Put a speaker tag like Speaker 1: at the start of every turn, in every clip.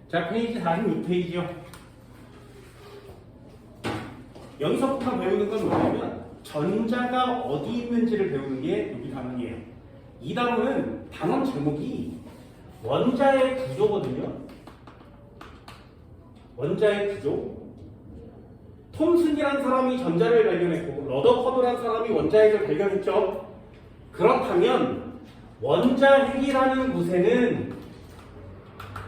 Speaker 1: 자, 페이지 46페이지요. 여기서부터 배우는 건 뭐냐면 전자가 어디 있는지를 배우는 게 여기 단원이에요. 이 단원은 단원 제목이 원자의 구조거든요. 원자의 구조. 톰슨이라는 사람이 전자를 발견했고 러더퍼드라는 사람이 원자핵을 발견했죠. 그렇다면 원자핵이라는 곳에는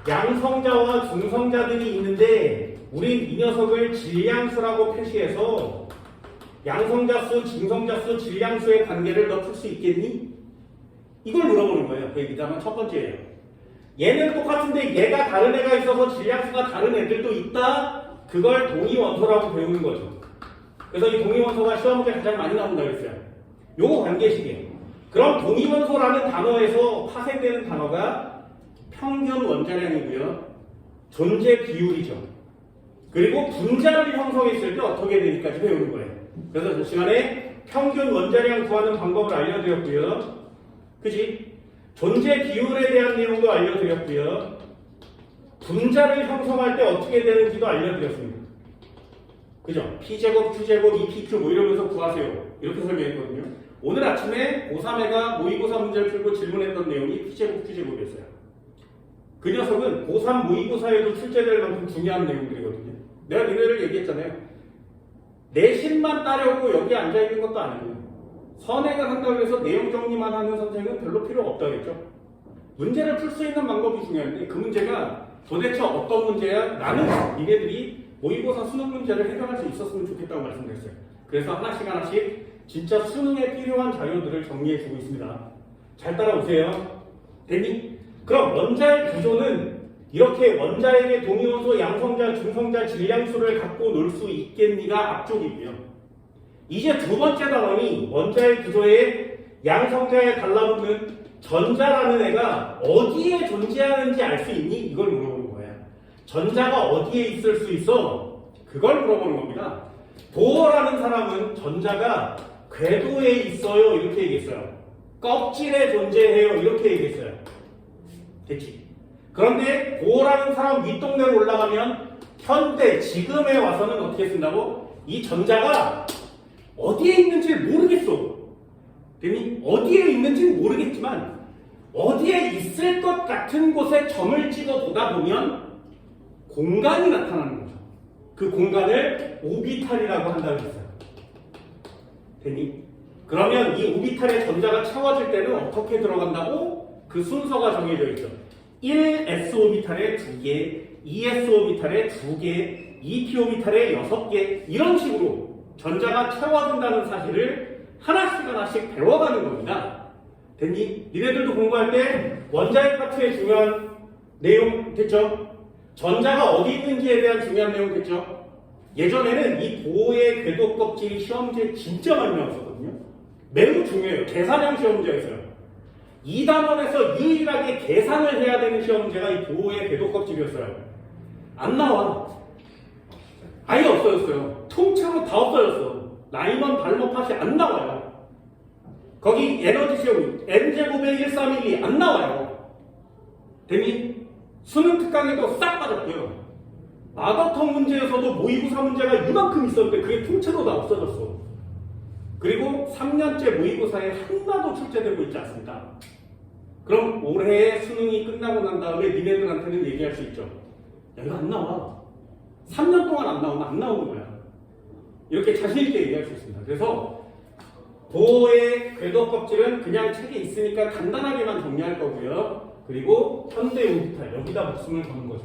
Speaker 1: 양성자와 중성자들이 있는데 우린 이 녀석을 질량수라고 표시해서 양성자수, 중성자수, 질량수의 관계를 너 풀 수 있겠니? 이걸 물어보는 거예요. 그 얘기자면 첫 번째예요. 얘는 똑같은데 얘가 다른 애가 있어서 질량수가 다른 애들도 있다? 그걸 동위원소라고 배우는 거죠. 그래서 이 동위원소가 시험 문제 가장 많이 나온다고 했어요. 요거 관계식이에요. 그럼 동위원소라는 단어에서 파생되는 단어가 평균 원자량이고요. 존재 비율이죠. 그리고 분자를 형성했을 때 어떻게 되니까지 배우는 거예요. 그래서 저 시간에 평균 원자량 구하는 방법을 알려드렸고요. 그지? 존재 비율에 대한 내용도 알려드렸고요. 분자를 형성할 때 어떻게 되는지도 알려드렸습니다. 그죠? P제곱, Q제곱, 2PQ 뭐 이러면서 구하세요. 이렇게 설명했거든요. 오늘 아침에 고3애가 모의고사 문제를 풀고 질문했던 내용이 P제곱, Q제곱이었어요. 그 녀석은 고3 모의고사에도 출제될 만큼 중요한 내용들이거든요. 내가 니네를 얘기했잖아요. 내신만 따려고 여기 앉아있는 것도 아니고요. 선행을 한다고 해서 내용 정리만 하는 선생은 별로 필요 없다겠죠. 문제를 풀 수 있는 방법이 중요한데 그 문제가 도대체 어떤 문제야? 나는 니네들이 모의고사 수능 문제를 해결할 수 있었으면 좋겠다고 말씀드렸어요. 그래서 하나씩 하나씩 진짜 수능에 필요한 자료들을 정리해주고 있습니다. 잘 따라오세요. 됐니? 그럼 원자의 구조는 이렇게 원자에게 동위원소, 양성자, 중성자, 질량수를 갖고 놀 수 있겠니가 앞쪽이고요. 이제 두 번째 단원이 원자의 구조에 양성자에 달라붙는 전자라는 애가 어디에 존재하는지 알 수 있니? 이걸 물어보는 거예요. 전자가 어디에 있을 수 있어? 그걸 물어보는 겁니다. 보어라는 사람은 전자가 궤도에 있어요. 이렇게 얘기했어요. 껍질에 존재해요. 이렇게 얘기했어요. 됐지? 그런데 보어라는 사람 윗동네로 올라가면 현대, 지금에 와서는 어떻게 쓴다고? 이 전자가 어디에 있는지 모르겠어. 됐니? 어디에 있는지 모르겠지만 어디에 있을 것 같은 곳에 점을 찍어 보다 보면 공간이 나타나는 거죠. 그 공간을 오비탈이라고 한다고 했어요. 됐니? 그러면 이 오비탈의 전자가 채워질 때는 어떻게 들어간다고? 그 순서가 정해져 있죠. 1s 오비탈에 2개, 2s 오비탈에 2개, 2p 오비탈에 6개 이런 식으로 전자가 채워진다는 사실을 하나씩 배워가는 겁니다. 됐니? 니네들도 공부할 때 원자핵 파트의 중요한 내용 됐죠? 전자가 어디 있는지에 대한 중요한 내용 됐죠? 예전에는 이 보호의 궤도 껍질이 시험지에 진짜 많이 나왔었거든요. 매우 중요해요. 계산형 시험 문제였어요. 이 단원에서 유일하게 계산을 해야 되는 시험 문제가 이 보호의 궤도 껍질이었어요. 안 나와. 아예 없어졌어요. 통째로 다 없어졌어. 라이먼 발모팟이 안 나와요. 거기 에너지 시험 n제곱의 1312 안 나와요. 됐니? 수능 특강에도 싹 빠졌고요. 마더텅 문제에서도 모의고사 문제가 이만큼 있었는데 그게 통째로 다 없어졌어. 그리고 3년째 모의고사에 하나도 출제되고 있지 않습니다. 그럼 올해 수능이 끝나고 난 다음에 니네들한테는 얘기할 수 있죠. 야, 이거 안 나와. 3년 동안 안 나오면 안 나오는 거야. 이렇게 자신있게 얘기할 수 있습니다. 그래서 보호의 궤도 껍질은 그냥 책에 있으니까 간단하게만 정리할 거고요. 그리고 현대 오비탈 여기다 목숨을 거는 거죠.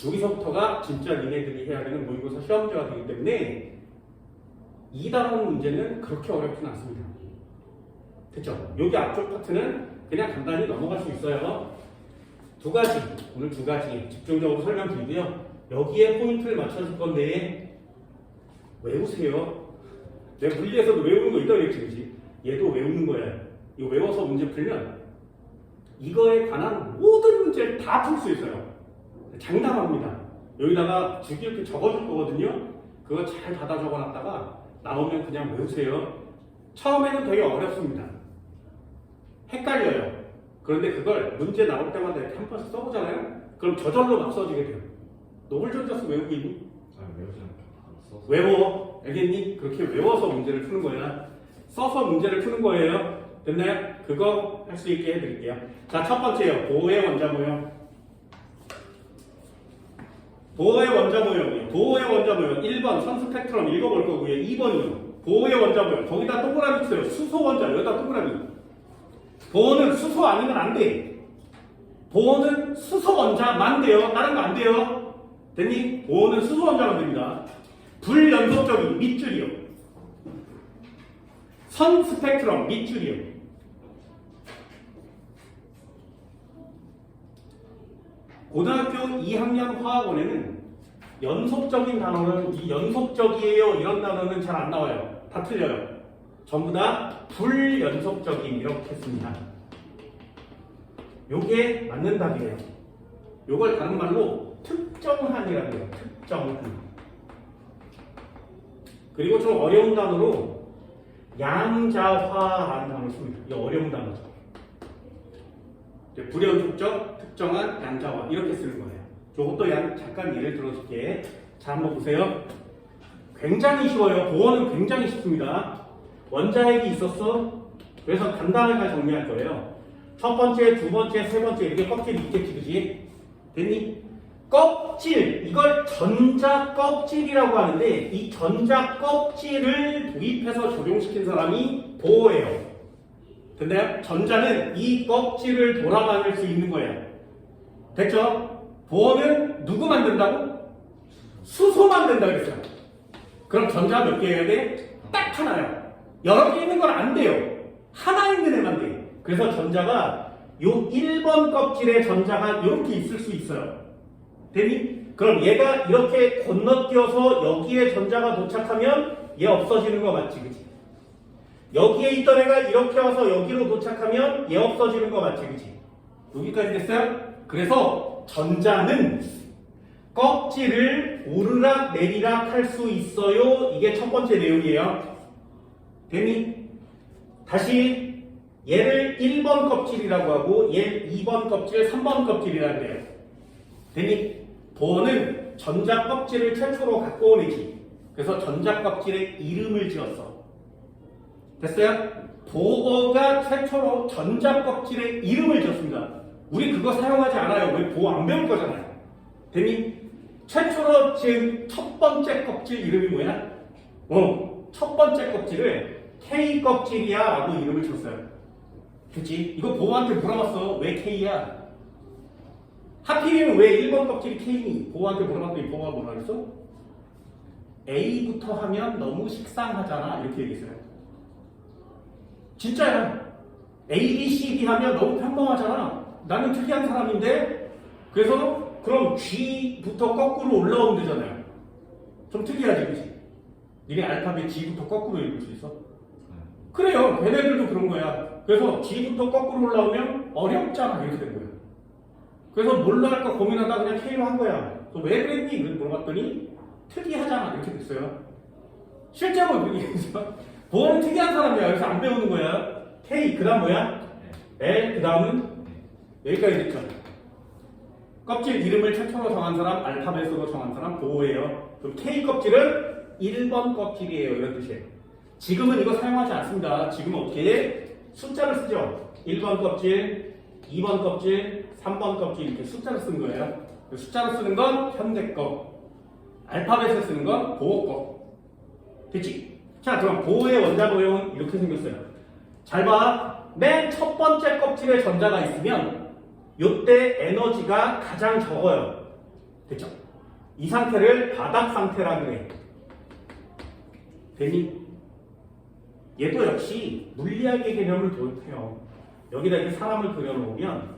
Speaker 1: 여기서부터가 진짜 니네들이 해야 되는 모의고사 시험지가 되기 때문에 이 단원 문제는 그렇게 어렵진 않습니다. 됐죠? 여기 앞쪽 파트는 그냥 간단히 넘어갈 수 있어요. 두 가지, 오늘 두 가지 집중적으로 설명드리고요. 여기에 포인트를 맞춰줄 건데 외우세요. 내가 물리에서도 외우는 거 있다고 했지, 그치? 얘도 외우는 거야. 이거 외워서 문제 풀면 이거에 관한 모든 문제를 다 풀 수 있어요. 장담합니다. 여기다가 주기 이렇게 적어줄 거거든요. 그거 잘 받아 적어놨다가 나오면 그냥 외우세요. 처음에는 되게 어렵습니다. 헷갈려요. 그런데 그걸 문제 나올 때마다 이렇게 한 번씩 써보잖아요. 그럼 저절로 막 써지게 돼요. 노블 전자수 외우고 있니?
Speaker 2: 외우지 않고
Speaker 1: 외워. 알겠니? 그렇게 외워서 문제를 푸는 거야. 써서 문제를 푸는 거예요. 됐나요? 그거 할 수 있게 해드릴게요. 자, 첫 번째요. 보호의 원자 모형. 보호의 원자 모형이요. 보호의 원자 모형 1번 선 스펙트럼 읽어볼 거고요. 2번이요. 보호의 원자 모형. 거기다 동그라미 주세요. 수소 원자. 여기다 동그라미. 보호는 수소 아니면 안 돼. 보호는 수소 원자만 돼요. 다른 거 안 돼요. 됐니? 보호는 수소 원자만 됩니다. 불연속적인 밑줄이요. 선 스펙트럼 밑줄이요. 고등학교 2학년 화학원에는 연속적인 단어는 이 연속적이에요 이런 단어는 잘 안 나와요. 다 틀려요. 전부 다 불연속적인 이렇게 씁니다. 요게 맞는 답이에요. 요걸 다른 말로 특정한이라고 해요. 특정한. 그리고 좀 어려운 단어로 양자화라는 단어를 씁니다. 이게 어려운 단어죠. 불연속적, 특정한, 양자화 이렇게 쓰는 거예요. 저것도 잠깐 예를 들어줄게. 자, 한번 보세요. 굉장히 쉬워요. 보호는 굉장히 쉽습니다. 원자핵이 있었어. 그래서 간단하게 정리할 거예요. 첫 번째, 두 번째, 세 번째 이렇게 껍질이 있겠지, 그지? 됐니? 껍질, 이걸 전자 껍질이라고 하는데 이 전자 껍질을 도입해서 적용시킨 사람이 보호예요. 근데 전자는 이 껍질을 돌아다닐 수 있는 거예요. 됐죠? 보호는 누구 만든다고? 수소 만든다 그랬어요. 그럼 전자 몇 개여야 돼? 딱 하나요. 여러 개 있는 건 안 돼요. 하나 있는 애만 돼. 그래서 전자가 요 1번 껍질에 전자가 이렇게 있을 수 있어요. 됐니? 그럼 얘가 이렇게 건너뛰어서 여기에 전자가 도착하면 얘 없어지는 거 맞지, 그치? 여기에 있던 애가 이렇게 와서 여기로 도착하면 얘 없어지는 거 맞지, 그치? 여기까지 됐어요? 그래서 전자는 껍질을 오르락 내리락 할 수 있어요. 이게 첫 번째 내용이에요. 됐니? 다시 얘를 1번 껍질이라고 하고 얘 2번 껍질, 3번 껍질이라고 해요. 됐니? 보호는 전자 껍질을 최초로 갖고 온 애지. 그래서 전자 껍질에 이름을 지었어. 됐어요? 보호가 최초로 전자 껍질에 이름을 지었습니다. 우리 그거 사용하지 않아요. 왜 보호 안 배울 거잖아요. 됐니? 최초로 지은 첫 번째 껍질 이름이 뭐야? 첫 번째 껍질을 K 껍질이야 라고 이름을 줬어요. 그치? 이거 보호한테 물어봤어. 왜 K야? 하필이면 왜 1번 껍질이 K니? 보호한테 물어봤더니 보호가 뭐라 그랬어? A부터 하면 너무 식상하잖아 이렇게 얘기했어요. 진짜야. A, B, C, D 하면 너무 평범하잖아. 나는 특이한 사람인데 그래서 그럼 G부터 거꾸로 올라오면 되잖아요. 좀 특이하지, 그치? 니네 알파벳 G부터 거꾸로 읽을 수 있어? 그래요. 걔네들도 그런 거야. 그래서 G부터 거꾸로 올라오면 어렵잖아. 이렇게 된 거야. 그래서 뭘로 할까 고민하다 그냥 K로 한 거야. 너 왜 그랬니? 물어봤더니 특이하잖아. 이렇게 됐어요. 실제로 그렇게 해서 보호는 특이한 사람이야. 그래서 안 배우는 거야. K, 그 다음 뭐야? L, 그 다음은? 여기까지 됐죠. 껍질 이름을 최초로 정한 사람, 알파벳으로 정한 사람 보호예요. 그럼 K 껍질은 1번 껍질이에요. 이런 뜻이에요. 지금은 이거 사용하지 않습니다. 지금은 어떻게 해? 숫자를 쓰죠. 1번 껍질, 2번 껍질, 3번 껍질 이렇게 숫자를 쓰는 거예요. 숫자로 쓰는 건 현대 거, 알파벳을 쓰는 건 보호 거. 됐지? 자, 그럼 보호의 원자 모형은 이렇게 생겼어요. 잘 봐. 맨 첫 번째 껍질에 전자가 있으면 이때 에너지가 가장 적어요. 됐죠? 이 상태를 바닥 상태라고 해. 됐니? 얘도 역시 물리학의 개념을 도입해요. 여기다 이렇게 사람을 그려놓으면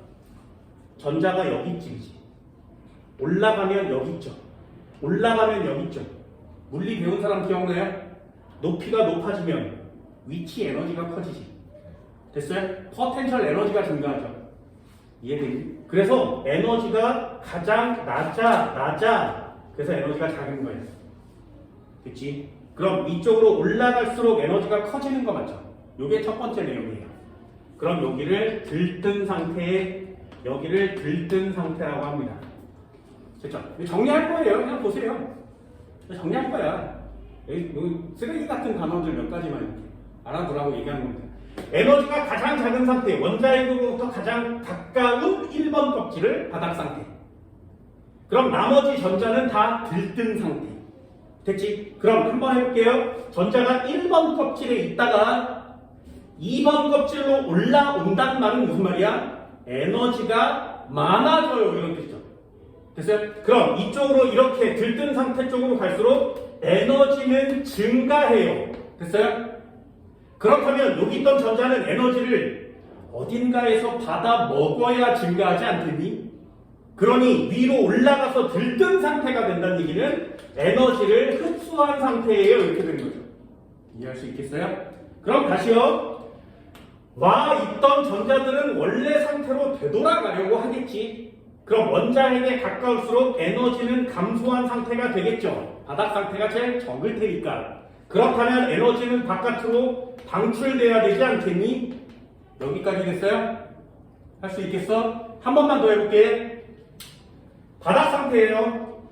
Speaker 1: 전자가 여기 있지, 그치? 올라가면 여기 있죠. 올라가면 여기 있죠. 물리 배운 사람 기억나요? 높이가 높아지면 위치 에너지가 커지지. 됐어요? 포텐셜 에너지가 증가하죠. 이해되니? 그래서 에너지가 가장 낮아. 그래서 에너지가 작은 거예요. 됐지? 그럼 이쪽으로 올라갈수록 에너지가 커지는 거 맞죠? 이게 첫 번째 내용이에요. 그럼 여기를 들뜬 상태에 여기를 들뜬 상태라고 합니다. 됐죠? 정리할 거예요. 그냥 보세요. 정리할 거야. 여기 쓰레기 같은 단어들 몇 가지만 이렇게 알아두라고 얘기하는 겁니다. 에너지가 가장 작은 상태, 원자핵으로부터 가장 가까운 1번 껍질을 바닥 상태. 그럼 나머지 전자는 다 들뜬 상태. 됐지? 그럼 한번 해볼게요. 전자가 1번 껍질에 있다가 2번 껍질로 올라온다는 말은 무슨 말이야? 에너지가 많아져요. 이런 뜻이죠. 됐어요? 그럼 이쪽으로 이렇게 들뜬 상태 쪽으로 갈수록 에너지는 증가해요. 됐어요? 그렇다면 여기 있던 전자는 에너지를 어딘가에서 받아 먹어야 증가하지 않겠니? 그러니 위로 올라가서 들뜬 상태가 된다는 얘기는 에너지를 흡수한 상태예요. 이렇게 되는 거죠. 이해할 수 있겠어요? 그럼 다시요. 와 있던 전자들은 원래 상태로 되돌아가려고 하겠지. 그럼 원자핵에 가까울수록 에너지는 감소한 상태가 되겠죠. 바닥 상태가 제일 적을 테니까. 그렇다면 에너지는 바깥으로 방출돼야 되지 않겠니? 여기까지 됐어요? 할 수 있겠어? 한 번만 더 해볼게. 바닥 상태예요.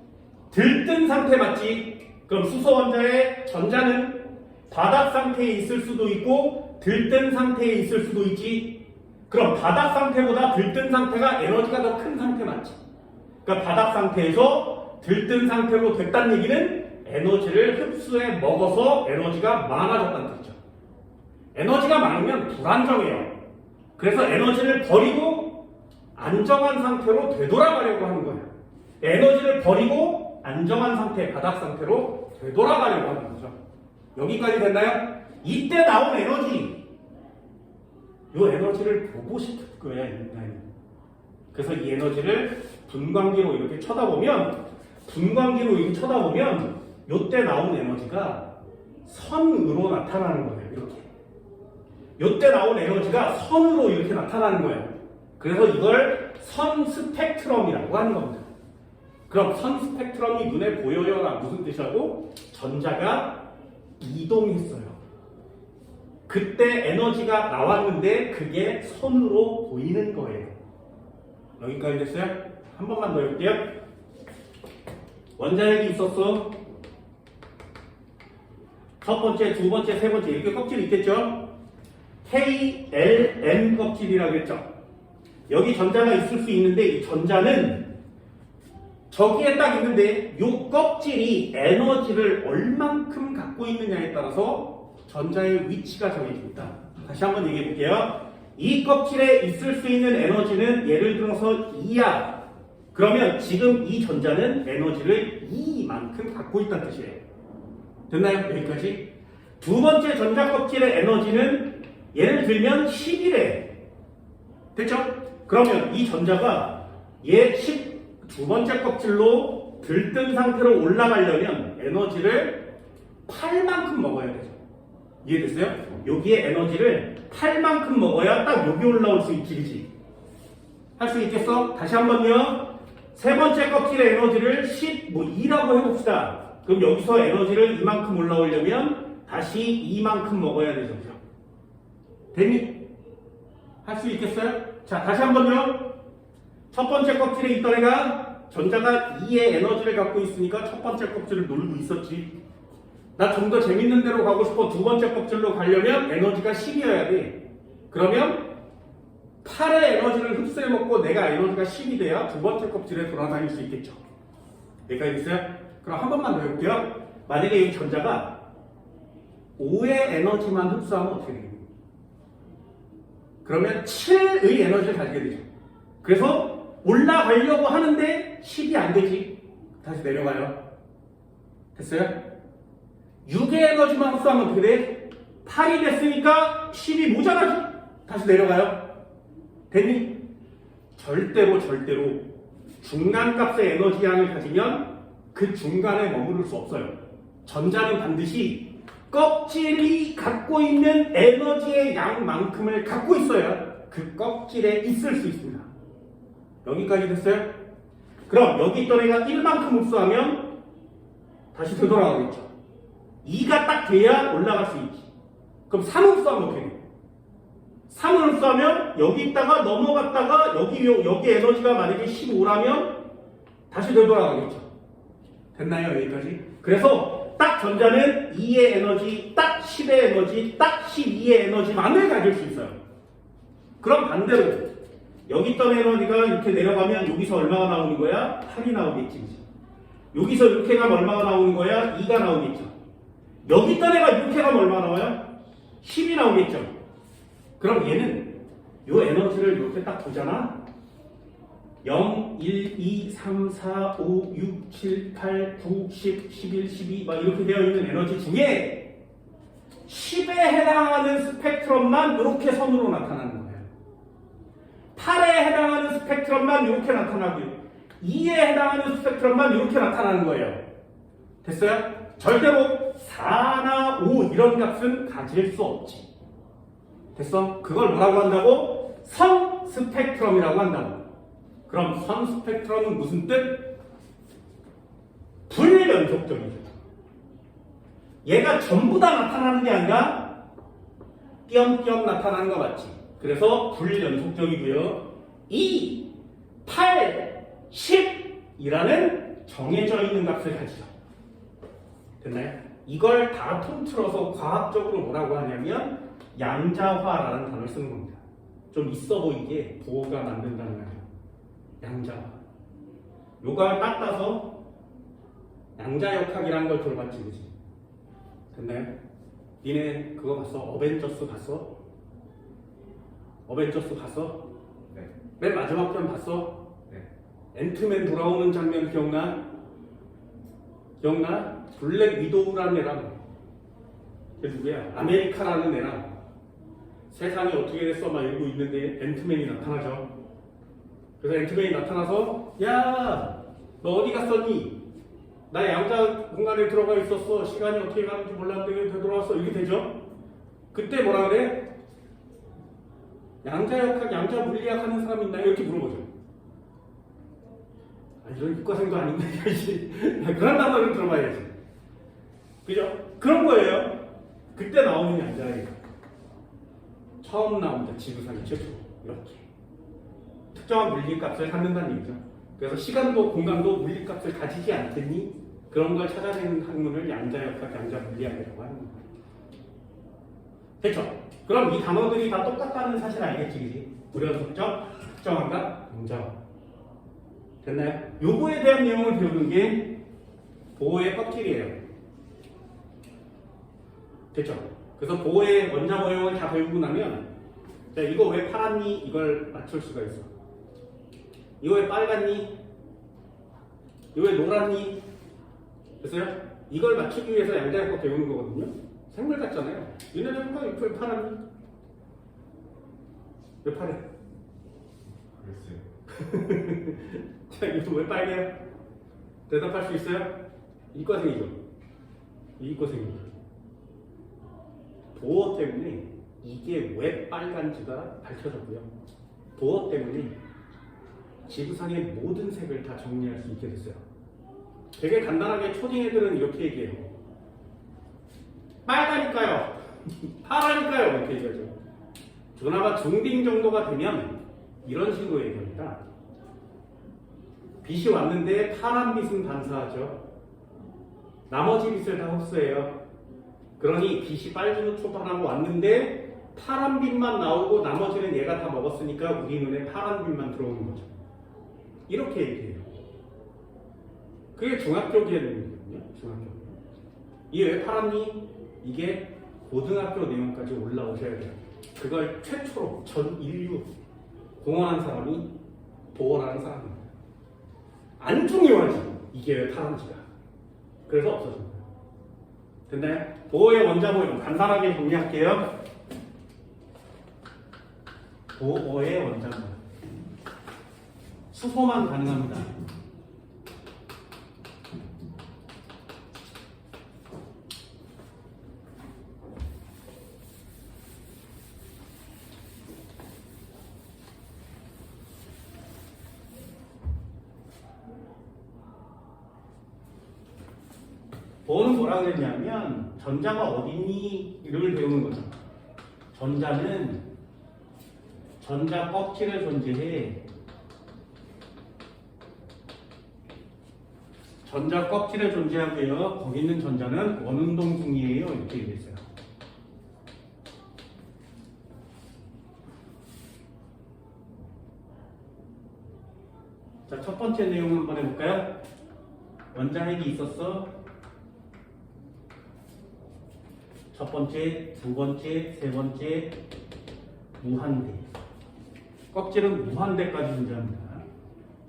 Speaker 1: 들뜬 상태 맞지? 그럼 수소 원자의 전자는 바닥 상태에 있을 수도 있고 들뜬 상태에 있을 수도 있지. 그럼 바닥 상태보다 들뜬 상태가 에너지가 더 큰 상태 맞지? 그러니까 바닥 상태에서 들뜬 상태로 됐다는 얘기는 에너지를 흡수해 먹어서 에너지가 많아졌다는 뜻이죠. 에너지가 많으면 불안정해요. 그래서 에너지를 버리고 안정한 상태로 되돌아가려고 하는 거예요. 에너지를 버리고 안정한 상태, 바닥 상태로 되돌아가려고 하는 거죠. 여기까지 됐나요? 이때 나온 에너지, 이 에너지를 보고 싶을 거야, 인간이. 그래서 이 에너지를 분광기로 이렇게 쳐다보면, 이때 나온 에너지가 선으로 나타나는 거예요, 이렇게. 이때 나온 에너지가 선으로 이렇게 나타나는 거예요. 그래서 이걸 선 스펙트럼이라고 하는 겁니다. 그럼 선 스펙트럼이 눈에 보여요가 무슨 뜻이라고? 전자가 이동했어요. 그때 에너지가 나왔는데 그게 선으로 보이는 거예요. 여기까지 됐어요? 한 번만 더 해볼게요. 원자핵이 있었어. 첫 번째, 두 번째, 세 번째 이렇게 껍질이 있겠죠? KLM 껍질이라고 했죠. 여기 전자가 있을 수 있는데 이 전자는 저기에 딱 있는데 이 껍질이 에너지를 얼만큼 갖고 있느냐에 따라서 전자의 위치가 정해집니다. 다시 한번 얘기해 볼게요. 이 껍질에 있을 수 있는 에너지는 예를 들어서 2야. 그러면 지금 이 전자는 에너지를 2만큼 갖고 있다는 뜻이에요. 됐나요? 여기까지? 두 번째 전자 껍질의 에너지는 예를 들면 10이래. 됐죠? 그러면 이 전자가 얘 두 번째 껍질로 들뜬 상태로 올라가려면 에너지를 8만큼 먹어야 되죠. 이해됐어요? 여기에 에너지를 8만큼 먹어야 딱 여기 올라올 수 있지. 할 수 있겠어? 다시 한번요. 세 번째 껍질의 에너지를 2라고 해봅시다. 그럼 여기서 에너지를 이만큼 올라오려면 다시 2만큼 먹어야 되죠. 됐니? 할 수 있겠어요? 자, 다시 한번요. 첫 번째 껍질에 있던 애가 전자가 2의 에너지를 갖고 있으니까 첫 번째 껍질을 놀고 있었지. 나 좀 더 재밌는 데로 가고 싶어. 두 번째 껍질로 가려면 에너지가 10이어야 돼. 그러면 8의 에너지를 흡수해 먹고 내가 에너지가 10이 돼야 두 번째 껍질에 돌아다닐 수 있겠죠. 여기까지 됐어요? 그럼 한 번만 더 해볼게요. 만약에 이 전자가 5의 에너지만 흡수하면 어떻게 돼요? 그러면 7의 에너지를 가지게 되죠. 그래서 올라가려고 하는데 10이 안 되지. 다시 내려가요. 됐어요? 6의 에너지만 흡수하면 어떻게 돼? 8이 됐으니까 10이 모자라지. 다시 내려가요. 됐니? 절대로 중간값의 에너지 양을 가지면 그 중간에 머무를 수 없어요. 전자는 반드시 껍질이 갖고 있는 에너지의 양만큼을 갖고 있어야 그 껍질에 있을 수 있습니다. 여기까지 됐어요? 그럼 여기 있던 애가 1만큼 흡수하면 다시 되돌아가겠죠. 2가 딱 돼야 올라갈 수 있지. 그럼 3 흡수하면 어떻게 돼? 3을 쏴면 여기 있다가 넘어갔다가 여기 에너지가 만약에 15라면 다시 되돌아가겠죠. 됐나요? 여기까지? 그래서 딱 전자는 2의 에너지, 딱 10의 에너지, 딱 12의 에너지만을 가질 수 있어요. 그럼 반대로 여기 있던 에너지가 이렇게 내려가면 여기서 얼마가 나오는 거야? 8이 나오겠지. 그치? 여기서 이렇게 가면 얼마가 나오는 거야? 2가 나오겠죠. 여기 있던 애가 이렇게 가면 얼마 나와요? 10이 나오겠죠. 그럼 얘는 요 에너지를 이렇게 딱 보잖아. 0, 1, 2, 3, 4, 5, 6, 7, 8, 9, 10, 11, 12 막 이렇게 되어 있는 에너지 중에 10에 해당하는 스펙트럼만 이렇게 선으로 나타나는 거예요. 8에 해당하는 스펙트럼만 이렇게 나타나고요. 2에 해당하는 스펙트럼만 이렇게 나타나는 거예요. 됐어요? 절대로 4나 5 이런 값은 가질 수 없지. 됐어? 그걸 뭐라고 한다고? 선 스펙트럼이라고 한다고. 그럼 선 스펙트럼은 무슨 뜻? 불연속적이죠. 얘가 전부 다 나타나는 게 아니라 띄엄띄엄 나타나는 거 맞지? 그래서 불연속적이고요. 2, 8, 10이라는 정해져 있는 값을 가지죠. 됐나요? 이걸 다 통틀어서 과학적으로 뭐라고 하냐면 양자화라는 단어를 쓰는 겁니다. 좀 있어 보이게 보호가 만든다는 거예요. 양자화. 요걸 딱 따서 양자역학이라는 걸 들어봤지, 그지? 됐나요? 니네 그거 봤어? 어벤져스 봤어? 어벤져스 봤어?
Speaker 2: 네.
Speaker 1: 맨 마지막 편 봤어?
Speaker 2: 네.
Speaker 1: 앤트맨 돌아오는 장면 기억나? 기억나? 블랙 위도우라는 애랑 걔 누구야? 아메리카라는 애랑 세상이 어떻게 됐어? 막 이러고 있는데 앤트맨이 나타나죠. 그래서 앤트맨이 나타나서 야! 너 어디 갔었니? 나 양자 공간에 들어가 있었어. 시간이 어떻게 가는지 몰랐는데 되돌아왔어. 이렇게 되죠? 그때 뭐라 그래? 양자역학, 양자물리학 하는 사람 있나요? 이렇게 물어보죠. 아, 이런 이과생도 아닌데 그런 단어를 들어봐야지. 그죠? 그런 거예요. 그때 나오는 양자예요. 처음 나옵니다. 지구상의 최초. 이렇게. 특정한 물리값을 갖는다는 얘기죠. 그래서 시간도 공간도 물리값을 가지지 않겠니? 그런 걸 찾아내는 학문을 양자역학, 양자물리학이라고 하는 거예요. 됐죠? 그럼 이 단어들이 다 똑같다는 사실 알겠지? 그지? 불연속적, 특정한가, 양자화. 됐나요? 요거에 대한 내용을 배우는 게 보호의 껍질이에요. 됐죠? 그래서 보호의 원자 모형을 다 배우고 나면 자, 이거 왜 파랗니? 이걸 맞출 수가 있어. 이거 왜 빨갛니? 이거 왜 노랗니? 됐어요? 이걸 맞추기 위해서 양자역학 배우는 거거든요. 생물 같잖아요. 얘네들 왜 파랗니? 왜 파래?
Speaker 2: 그랬어요.
Speaker 1: 자, 이거 왜 빨개요? 대답할 수 있어요? 이과생이죠. 이과생이죠. 보호 때문에 이게 왜 빨간지가 밝혀졌고요. 보호 때문에 지구상의 모든 색을 다 정리할 수 있게 됐어요. 되게 간단하게 초딩 애들은 이렇게 얘기해요. 빨가니까요. 파라니까요. 이렇게 얘기하죠. 그나마 중딩 정도가 되면 이런 식으로 얘기합니다. 빛이 왔는데 파란 빛은 반사하죠. 나머지 빛을 다 흡수해요. 그러니 빛이 빨주노 초반하고 왔는데 파란 빛만 나오고 나머지는 얘가 다 먹었으니까 우리 눈에 파란 빛만 들어오는 거죠. 이렇게 얘기해요. 그게 중학교 개념이거든요. 중학교. 이게 왜 파랗니? 이게 고등학교 내용까지 올라오셔야 돼요. 그걸 최초로 전 인류 공헌한 사람이 보호라는 사람입니다. 안 중요하지. 이게 왜 파란지가. 그래서 없어집니다. 됐나요? 보호의 원자 모형 간단하게 정리할게요. 보호의 원자 모형. 수소만 가능합니다. 보호는 뭐라 그랬냐면 전자가 어딨니를 배우는 거죠. 전자는 전자 껍질에 존재해. 전자 껍질에 존재하고요. 거기 있는 전자는 원운동 중이에요. 이렇게 얘기했어요. 자, 첫 번째 내용 한번 해볼까요? 원자핵이 있었어. 첫 번째, 두 번째, 세 번째, 무한대. 껍질은 무한대까지 존재합니다.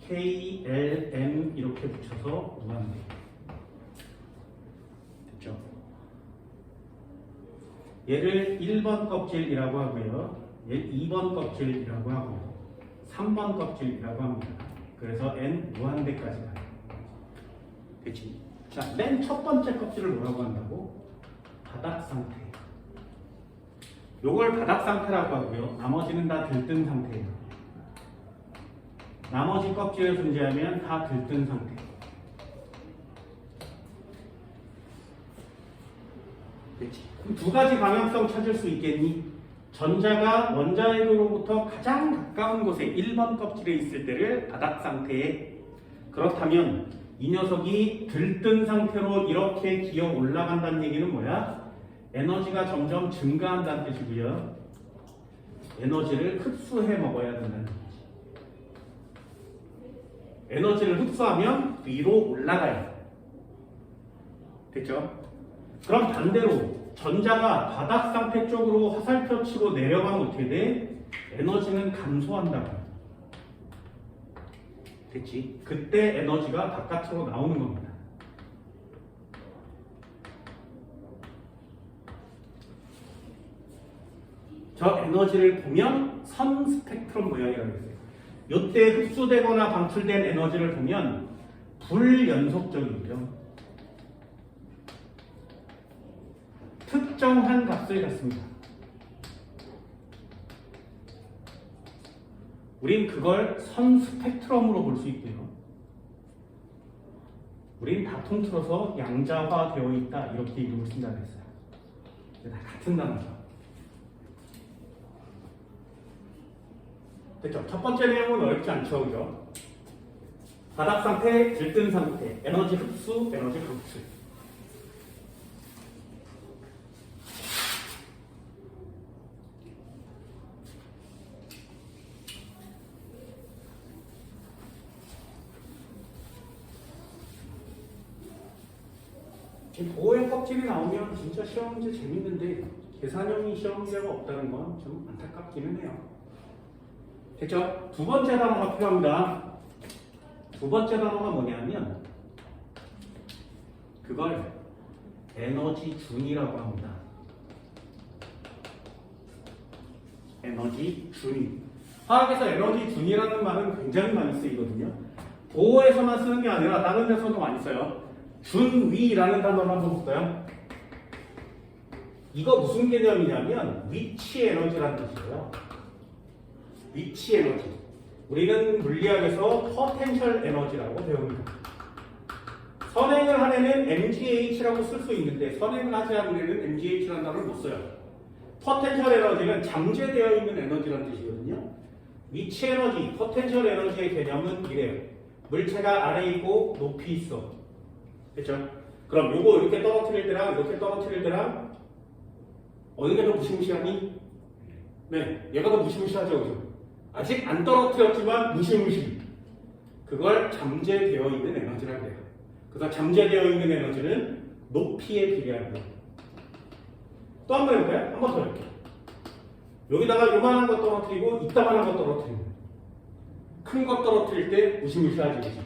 Speaker 1: K, L, M 이렇게 붙여서 무한대. 됐죠? 얘를 1번 껍질이라고 하고요. 얘 2번 껍질이라고 하고요. 3번 껍질이라고 합니다. 그래서 N 무한대까지 가요. 됐지? 자, 맨 첫 번째 껍질을 뭐라고 한다고? 바닥 상태. 요걸 바닥 상태라고 하고요. 나머지는 다 들뜬 상태예요. 나머지 껍질에 존재하면 다 들뜬 상태. 됐지? 그럼 두 가지 방향성 찾을 수 있겠니? 전자가 원자핵으로부터 가장 가까운 곳에 1번 껍질에 있을 때를 바닥 상태에, 그렇다면 이 녀석이 들뜬 상태로 이렇게 기어 올라간다는 얘기는 뭐야? 에너지가 점점 증가한다는 뜻이고요. 에너지를 흡수해 먹어야 된다는 얘기지. 에너지를 흡수하면 위로 올라가요. 됐죠? 그럼 반대로 전자가 바닥 상태 쪽으로 화살표 치고 내려가면 어떻게 돼? 에너지는 감소한다고. 됐지? 그때 에너지가 바깥으로 나오는 겁니다. 저 에너지를 보면 선 스펙트럼 모양이라고 했어요. 이때 흡수되거나 방출된 에너지를 보면 불연속적이고요. 특정한 값을 갖습니다. 우린 그걸 선 스펙트럼으로 볼 수 있고요. 우린 다 통틀어서 양자화 되어 있다 이렇게 이름을 쓴다고 했어요. 다 같은 단어죠. 됐죠? 첫 번째 내용은 어렵지 않죠, 그죠? 바닥 상태, 들뜬 상태, 에너지 흡수, 에너지 방출. 지금 보호형 껍질이 나오면 진짜 시험 문제 재밌는데 계산형이 시험 문제가 없다는 건 좀 안타깝기는 해요. 됐죠? 두 번째 단어가 필요합니다. 두 번째 단어가 뭐냐면 그걸 에너지 준이라고 합니다. 에너지 준. 화학에서 에너지 준이라는 말은 굉장히 많이 쓰이거든요. 보호에서만 쓰는 게 아니라 다른 데서도 많이 써요. 준위라는 단어를 한번 볼까요? 이거 무슨 개념이냐면 위치 에너지라는 뜻이에요. 위치 에너지. 우리는 물리학에서 포텐셜 에너지라고 배웁니다. 선행을 한 애는 MGH라고 쓸 수 있는데 선행을 하지 않은 애는 MGH라는 단어를 못 써요. 포텐셜 에너지는 잠재되어 있는 에너지라는 뜻이거든요. 위치 에너지, 포텐셜 에너지의 개념은 이래요. 물체가 아래에 있고 높이 있어. 됐죠? 그럼 요거 이렇게 떨어뜨릴 때랑 이렇게 떨어뜨릴 때랑 어디가 더 무시무시하니? 네, 얘가 더 무시무시하죠, 그죠? 아직 안 떨어뜨렸지만 무시무시. 그걸 잠재되어 있는 에너지라고 해요. 그래서 잠재되어 있는 에너지는 높이에 비례하고요. 또 한 번 해볼까요? 한 번 더 해볼게요. 여기다가 요만한 거 떨어뜨리고 이따만한 거 떨어뜨리고 큰 거 떨어뜨릴 때 무시무시하지, 그죠?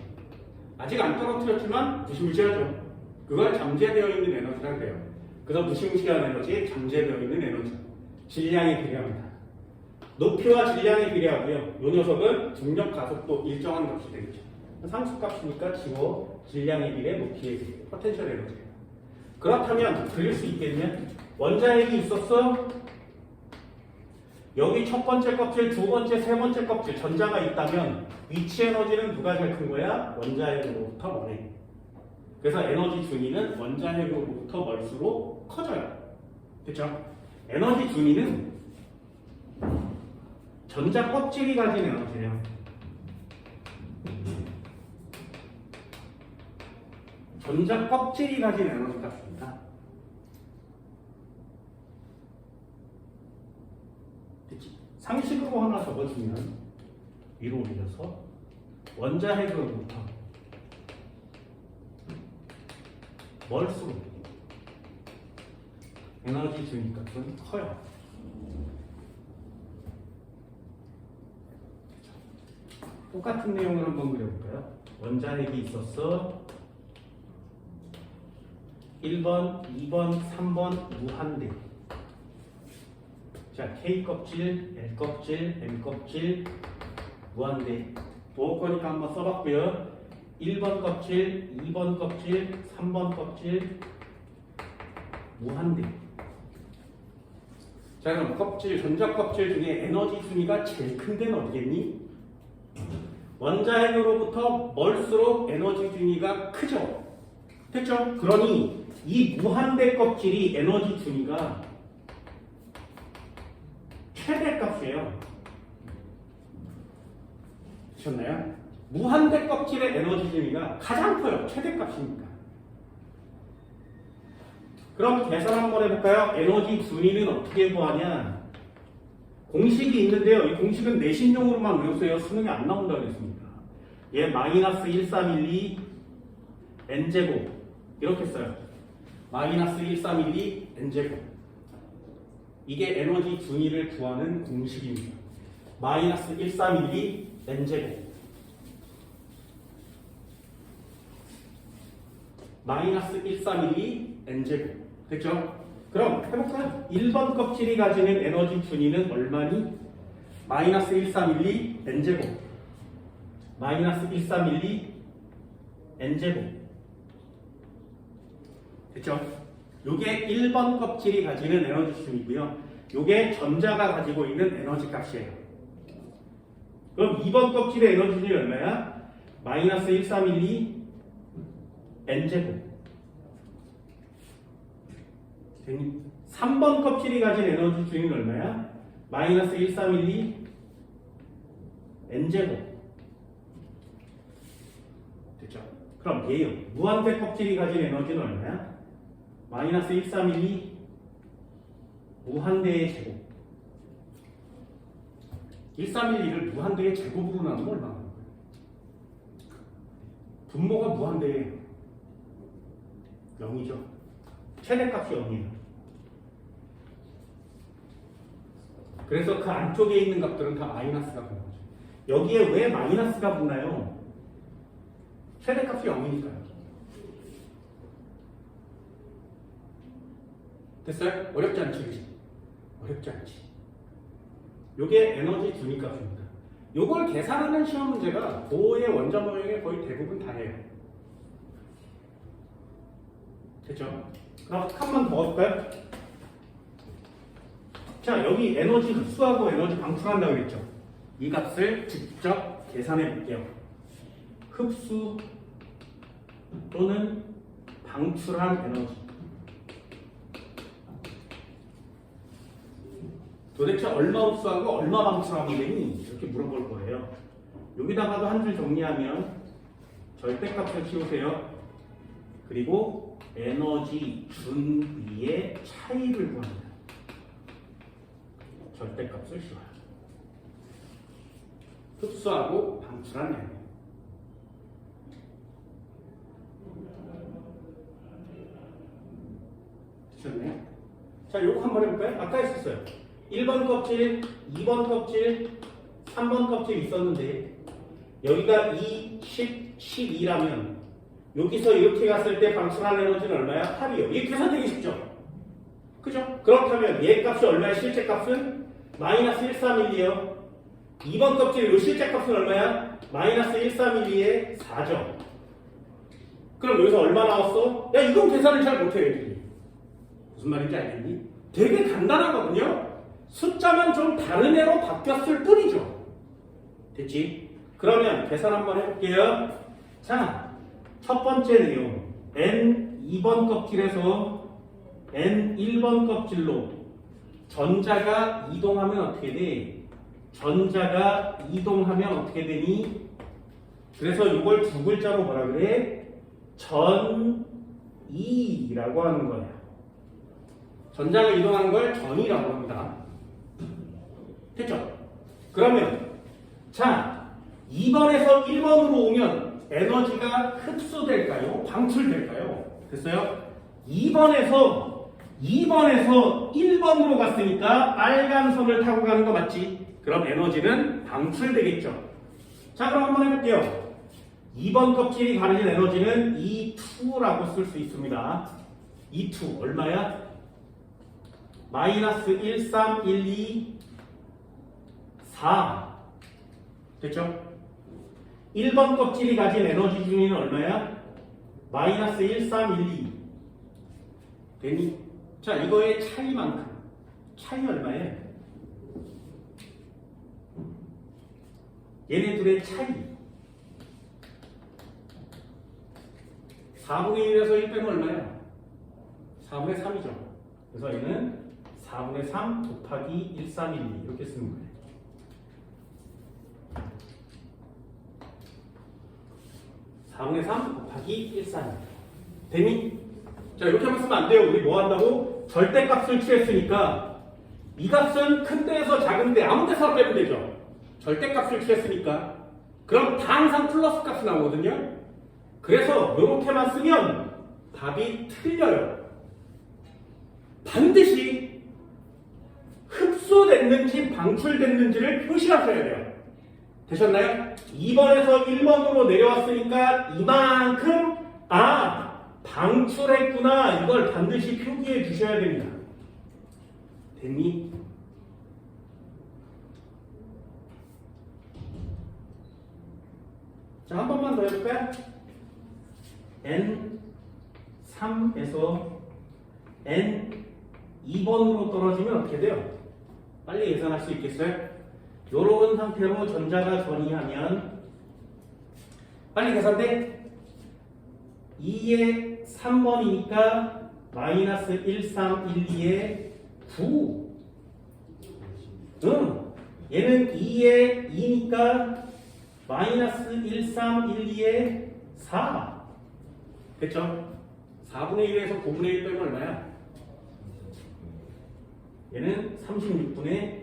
Speaker 1: 아직 안 떨어뜨렸지만 무시무시하죠. 그걸 잠재되어 있는 에너지라고 해요. 그래서 무시무시한 에너지에 잠재되어 있는 에너지. 질량에 비례합니다. 높이와 질량에 비례하고요. 이 녀석은 중력 가속도 일정한 값이 되겠죠. 상수값이니까 지워 질량에 비례 높이에 비례 포텐셜 에너지예요. 그렇다면 그릴 수 있겠냐? 원자핵이 있었어. 여기 첫 번째 껍질, 두 번째, 세 번째 껍질 전자가 있다면 위치 에너지는 누가 제일 큰 거야? 원자핵으로부터 머네. 그래서 에너지 준위는 원자핵으로부터 멀수록 커져요. 됐죠? 에너지 준위는 전자 껍질이 가진 에너지예요. 전자 껍질이 가진 에너지 값입니다. 그치? 상식으로 하나 적어주면 위로 올려서 원자핵으로부터 멀수록 에너지 주입 값은 커요. 똑같은 내용을 한번 그려볼까요? 원자핵이 있었어. 1번, 2번, 3번 무한대. 자, K 껍질, L 껍질, M 껍질 무한대. 모을 거니까 한번 써봤고요. 1번 껍질, 2번 껍질, 3번 껍질 무한대. 자, 그럼 껍질, 전자 껍질 중에 에너지 순위가 제일 큰 데는 어디겠니? 원자핵으로부터 멀수록 에너지 준위가 크죠? 됐죠? 그러니 이 무한대 껍질이 에너지 준위가 최대값이에요. 되셨나요? 무한대 껍질의 에너지 준위가 가장 커요. 최대값이니까. 그럼 계산 한번 해볼까요? 에너지 준위는 어떻게 구하냐? 공식이 있는데요. 이 공식은 내신용으로만 외우세요. 수능에 안 나온다고 했습니다. 얘 마이너스 1312 n제곱 이렇게 써요. 마이너스 1312 n제곱. 이게 에너지 준위를 구하는 공식입니다. 마이너스 1312 n제곱. 마이너스 1312 n제곱. 됐죠? 그럼 해볼까요? 1번 껍질이 가지는 에너지 준위는 얼마니? 마이너스 1312 n제곱. 마이너스 1312 n제곱. 됐죠? 요게 1번 껍질이 가지는 에너지 준위고요. 요게 전자가 가지고 있는 에너지 값이에요. 그럼 2번 껍질의 에너지 준위 얼마야? 마이너스 1312 n제곱. 3번 껍질이 가진 에너지 준위는 얼마야? 마이너스 1312 n제곱. 됐죠? 그럼 얘요. 무한대 껍질이 가진 에너지는 얼마야? 마이너스 1312 무한대의 제곱. 1312를 무한대의 제곱으로 나누면 얼마나 나는 거예요? 분모가 무한대예요. 0이죠. 최대값이 0이에요. 그래서 그 안쪽에 있는 값들은 다 마이너스가 붙는 거죠. 여기에 왜 마이너스가 붙나요? 최대값이 0이니까요. 됐어요? 어렵지 않지, 그치? 어렵지 않지. 요게 에너지 준위 값입니다. 요걸 계산하는 시험 문제가 고의 원자 모형의 거의 대부분 다 해요. 됐죠? 그럼 한 번 더 볼까요? 자, 여기 에너지 흡수하고 에너지 방출한다고 그랬죠? 이 값을 직접 계산해 볼게요. 흡수 또는 방출한 에너지. 도대체 얼마 흡수하고 얼마 방출하면 되니? 이렇게 물어볼 거예요. 여기다가도 한 줄 정리하면 절대값을 키우세요. 그리고 에너지 준위의 차이를 구합니다. 절대값을 씌워요. 흡수하고 방출한 에너지. 되셨나요? 자, 요거 한번 해볼까요? 아까 했었어요. 1번 껍질, 2번 껍질, 3번 껍질 있었는데 여기가 2, 10, 12라면 여기서 이렇게 갔을 때 방출한 에너지는 얼마야? 8이요. 이게 계산되기 쉽죠? 그죠? 그렇다면 얘 값이 얼마야? 실제 값은? 마이너스 1312요. 2번 껍질 요 실제 값은 얼마야? 마이너스 1312의 4죠. 그럼 여기서 얼마 나왔어? 야, 이건 계산을 잘 못해, 애들이. 무슨 말인지 알겠니? 되게 간단하거든요? 숫자만 좀 다른 애로 바뀌었을 뿐이죠. 됐지? 그러면 계산 한번 해볼게요. 자, 첫 번째 내용. N 2번 껍질에서 N 1번 껍질로 전자가 이동하면 어떻게 돼? 전자가 이동하면 어떻게 되니? 그래서 이걸 두 글자로 뭐라 그래? 전이라고 하는 거야. 전자가 이동하는 걸 전이라고 합니다. 됐죠? 그러면 자 2번에서 1번으로 오면 에너지가 흡수될까요? 방출될까요? 됐어요? 2번에서 1번으로 갔으니까 빨간 선을 타고 가는 거 맞지? 그럼 에너지는 방출되겠죠. 자 그럼 한번 해볼게요. 2번 껍질이 가르친 에너지는 E2라고 쓸 수 있습니다. E2 얼마야? 마이너스 1, 3, 1, 2, 4 됐죠? 1번 껍질이 가진 에너지 중위는 얼마야? 마이너스 1, 3, 1, 2 되니? 자 이거의 차이만큼 차이 얼마예요? 얘네 둘의 차이 4분의 1에서 1 빼면 얼마야? 4분의 3이죠. 그래서 얘는 4분의 3 곱하기 1, 3, 1, 2 이렇게 쓰는 거예요. (4분의 3) 곱하기 1, 3, 1 되니? 자 이렇게만 쓰면 안 돼요. 우리 뭐 한다고? 절대값을 취했으니까 이 값은 큰 데에서 작은 데 아무 데서 빼면 되죠. 절대값을 취했으니까 그럼 다 항상 플러스 값이 나오거든요. 그래서 이렇게만 쓰면 답이 틀려요. 반드시 흡수됐는지 방출됐는지를 표시하셔야 돼요. 되셨나요? 2번에서 1번으로 내려왔으니까 이만큼 방출했구나 이걸 반드시 표기해 주셔야 됩니다. 됐니? 자, 한 번만 더 해볼까요? N3에서 N2번으로 떨어지면 어떻게 돼요? 빨리 계산할 수 있겠어요? 요런 상태로 전자가 전이하면 빨리 계산돼? 2에 3번이니까 마이너스 1, 3, 1, 2에 9 얘는 2에 2니까 마이너스 1, 3, 1, 2에 4 됐죠? 4분의 1에서 9분의 1 빼면 얼마야? 얘는 36분의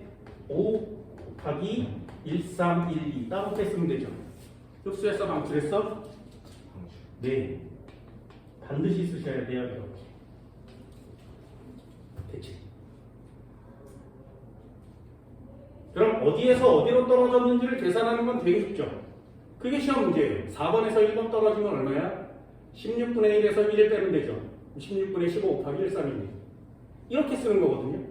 Speaker 1: 5 곱하기 1, 3, 1, 2 따로 뺐으면 되죠. 흡수했어? 방출했어? 네. 반드시 쓰셔야 돼요. 이렇게. 됐지? 그럼 어디에서 어디로 떨어졌는지를 계산하는 건 되게 쉽죠? 그게 시험 문제예요. 4번에서 1번 떨어지면 얼마야? 16분의 1에서 1을 빼면 되죠. 16분의 15 곱하기 1, 3, 1 이렇게 쓰는 거거든요.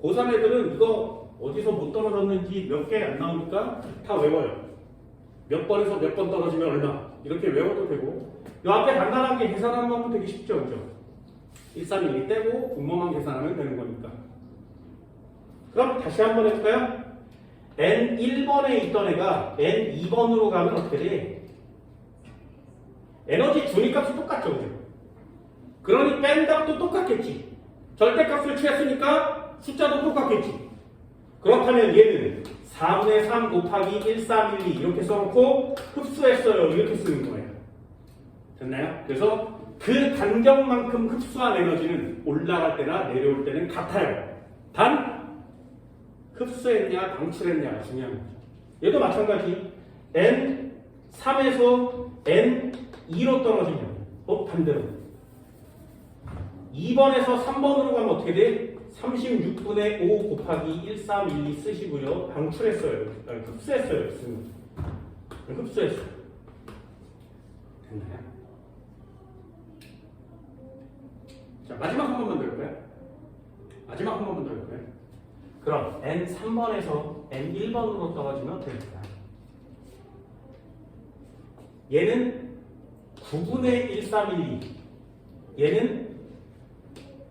Speaker 1: 고3 애들은 이거 어디서 못 떨어졌는지 몇 개 안 나오니까 다 외워요. 몇 번에서 몇 번 떨어지면 얼마 이렇게 외워도 되고 요 앞에 간단하게 계산하는 건 되게 쉽죠. 그죠? 1, 3, 1, 2 떼고 분모만 계산하면 되는 거니까. 그럼 다시 한번 해볼까요? N1번에 있던 애가 N2번으로 가면 어떻게 돼? 에너지 준위값이 똑같죠. 그죠? 그러니 뺀 값도 똑같겠지. 절대값을 취했으니까 숫자도 똑같겠지. 그렇다면 얘는 4분의 3 곱하기 1, 3, 1, 2 이렇게 써놓고 흡수했어요. 이렇게 쓰는 거예요. 됐나요? 그래서 그 간격만큼 흡수한 에너지는 올라갈 때나 내려올 때는 같아요. 단 흡수했냐 방출했냐가 중요한 거죠. 얘도 마찬가지 N3에서 N2로 떨어지면 반대로 2번에서 3번으로 가면 어떻게 돼? 36분의 5 곱하기 1, 3, 1, 2 쓰시고요. 방출했어요. 흡수했어요. 흡수했어요. 됐나요? 자, 마지막 한 번만 더 해볼까요? 마지막 한 번만 더 해볼까요? 그럼 N3번에서 N1번으로 떨어지면 어떻게 될까요? 얘는 9분의 1, 3, 1, 2 얘는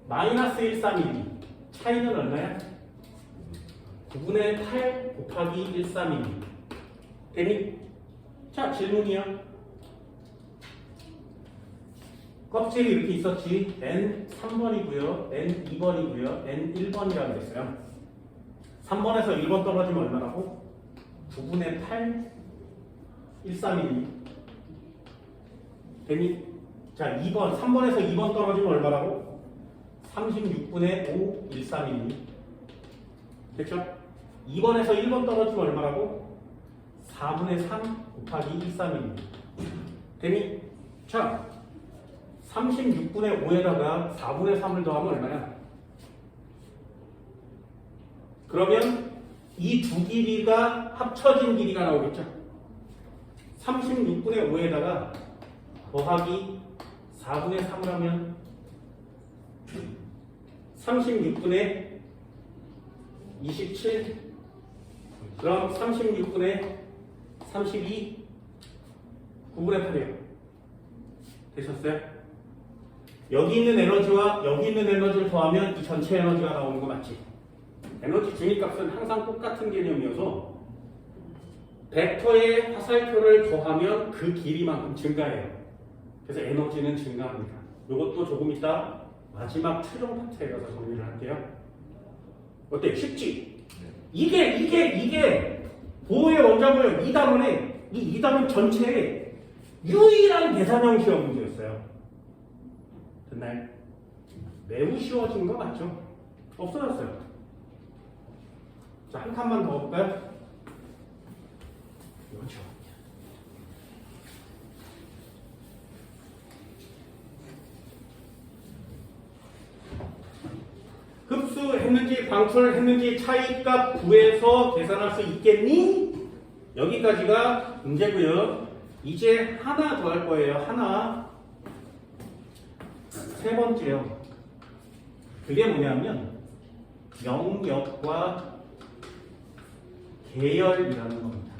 Speaker 1: 마이너스 1, 3, 1, 2 차이는 얼마야? 9분의 8 곱하기 1, 3, 1, 2 되니? 자, 질문이요. 껍질이 이렇게 있었지. N3번이고요. N2번이고요. N1번이라고 됐어요. 3번에서 1번 떨어지면 얼마라고? 9분의 8 13mm 되니? 자, 2번 3번에서 2번 떨어지면 얼마라고? 36분의 5 13mm 됐죠? 2번에서 1번 떨어지면 얼마라고? 4분의 3 곱하기 13mm 되니? 자, 36분의 5에다가 4분의 3을 더하면 얼마냐? 그러면 이 두 길이가 합쳐진 길이가 나오겠죠? 36분의 5에다가 더하기 4분의 3을 하면 36분의 27 그럼 36분의 32 9분의 8이에요. 되셨어요? 여기 있는 에너지와 여기 있는 에너지를 더하면 이 전체 에너지가 나오는 거 맞지? 에너지 중위값은 항상 똑같은 개념이어서 벡터의 화살표를 더하면 그 길이만큼 증가해요. 그래서 에너지는 증가합니다. 이것도 조금 이따 마지막 최종 파트에 가서 정리를 할게요. 어때? 쉽지? 이게 보호의 원자고요. 2단원에 이 2단원 전체에 유일한 계산형 시험 문제였어요. 됐나요? 매우 쉬워진 거 맞죠? 없어졌어요. 자, 한 칸만 더 볼까요? 이거죠. 흡수했는지 방출했는지 차이값 구해서 계산할 수 있겠니? 여기까지가 문제고요. 이제 하나 더 할 거예요. 하나. 세 번째요. 그게 뭐냐면 영역과 계열이라는 겁니다.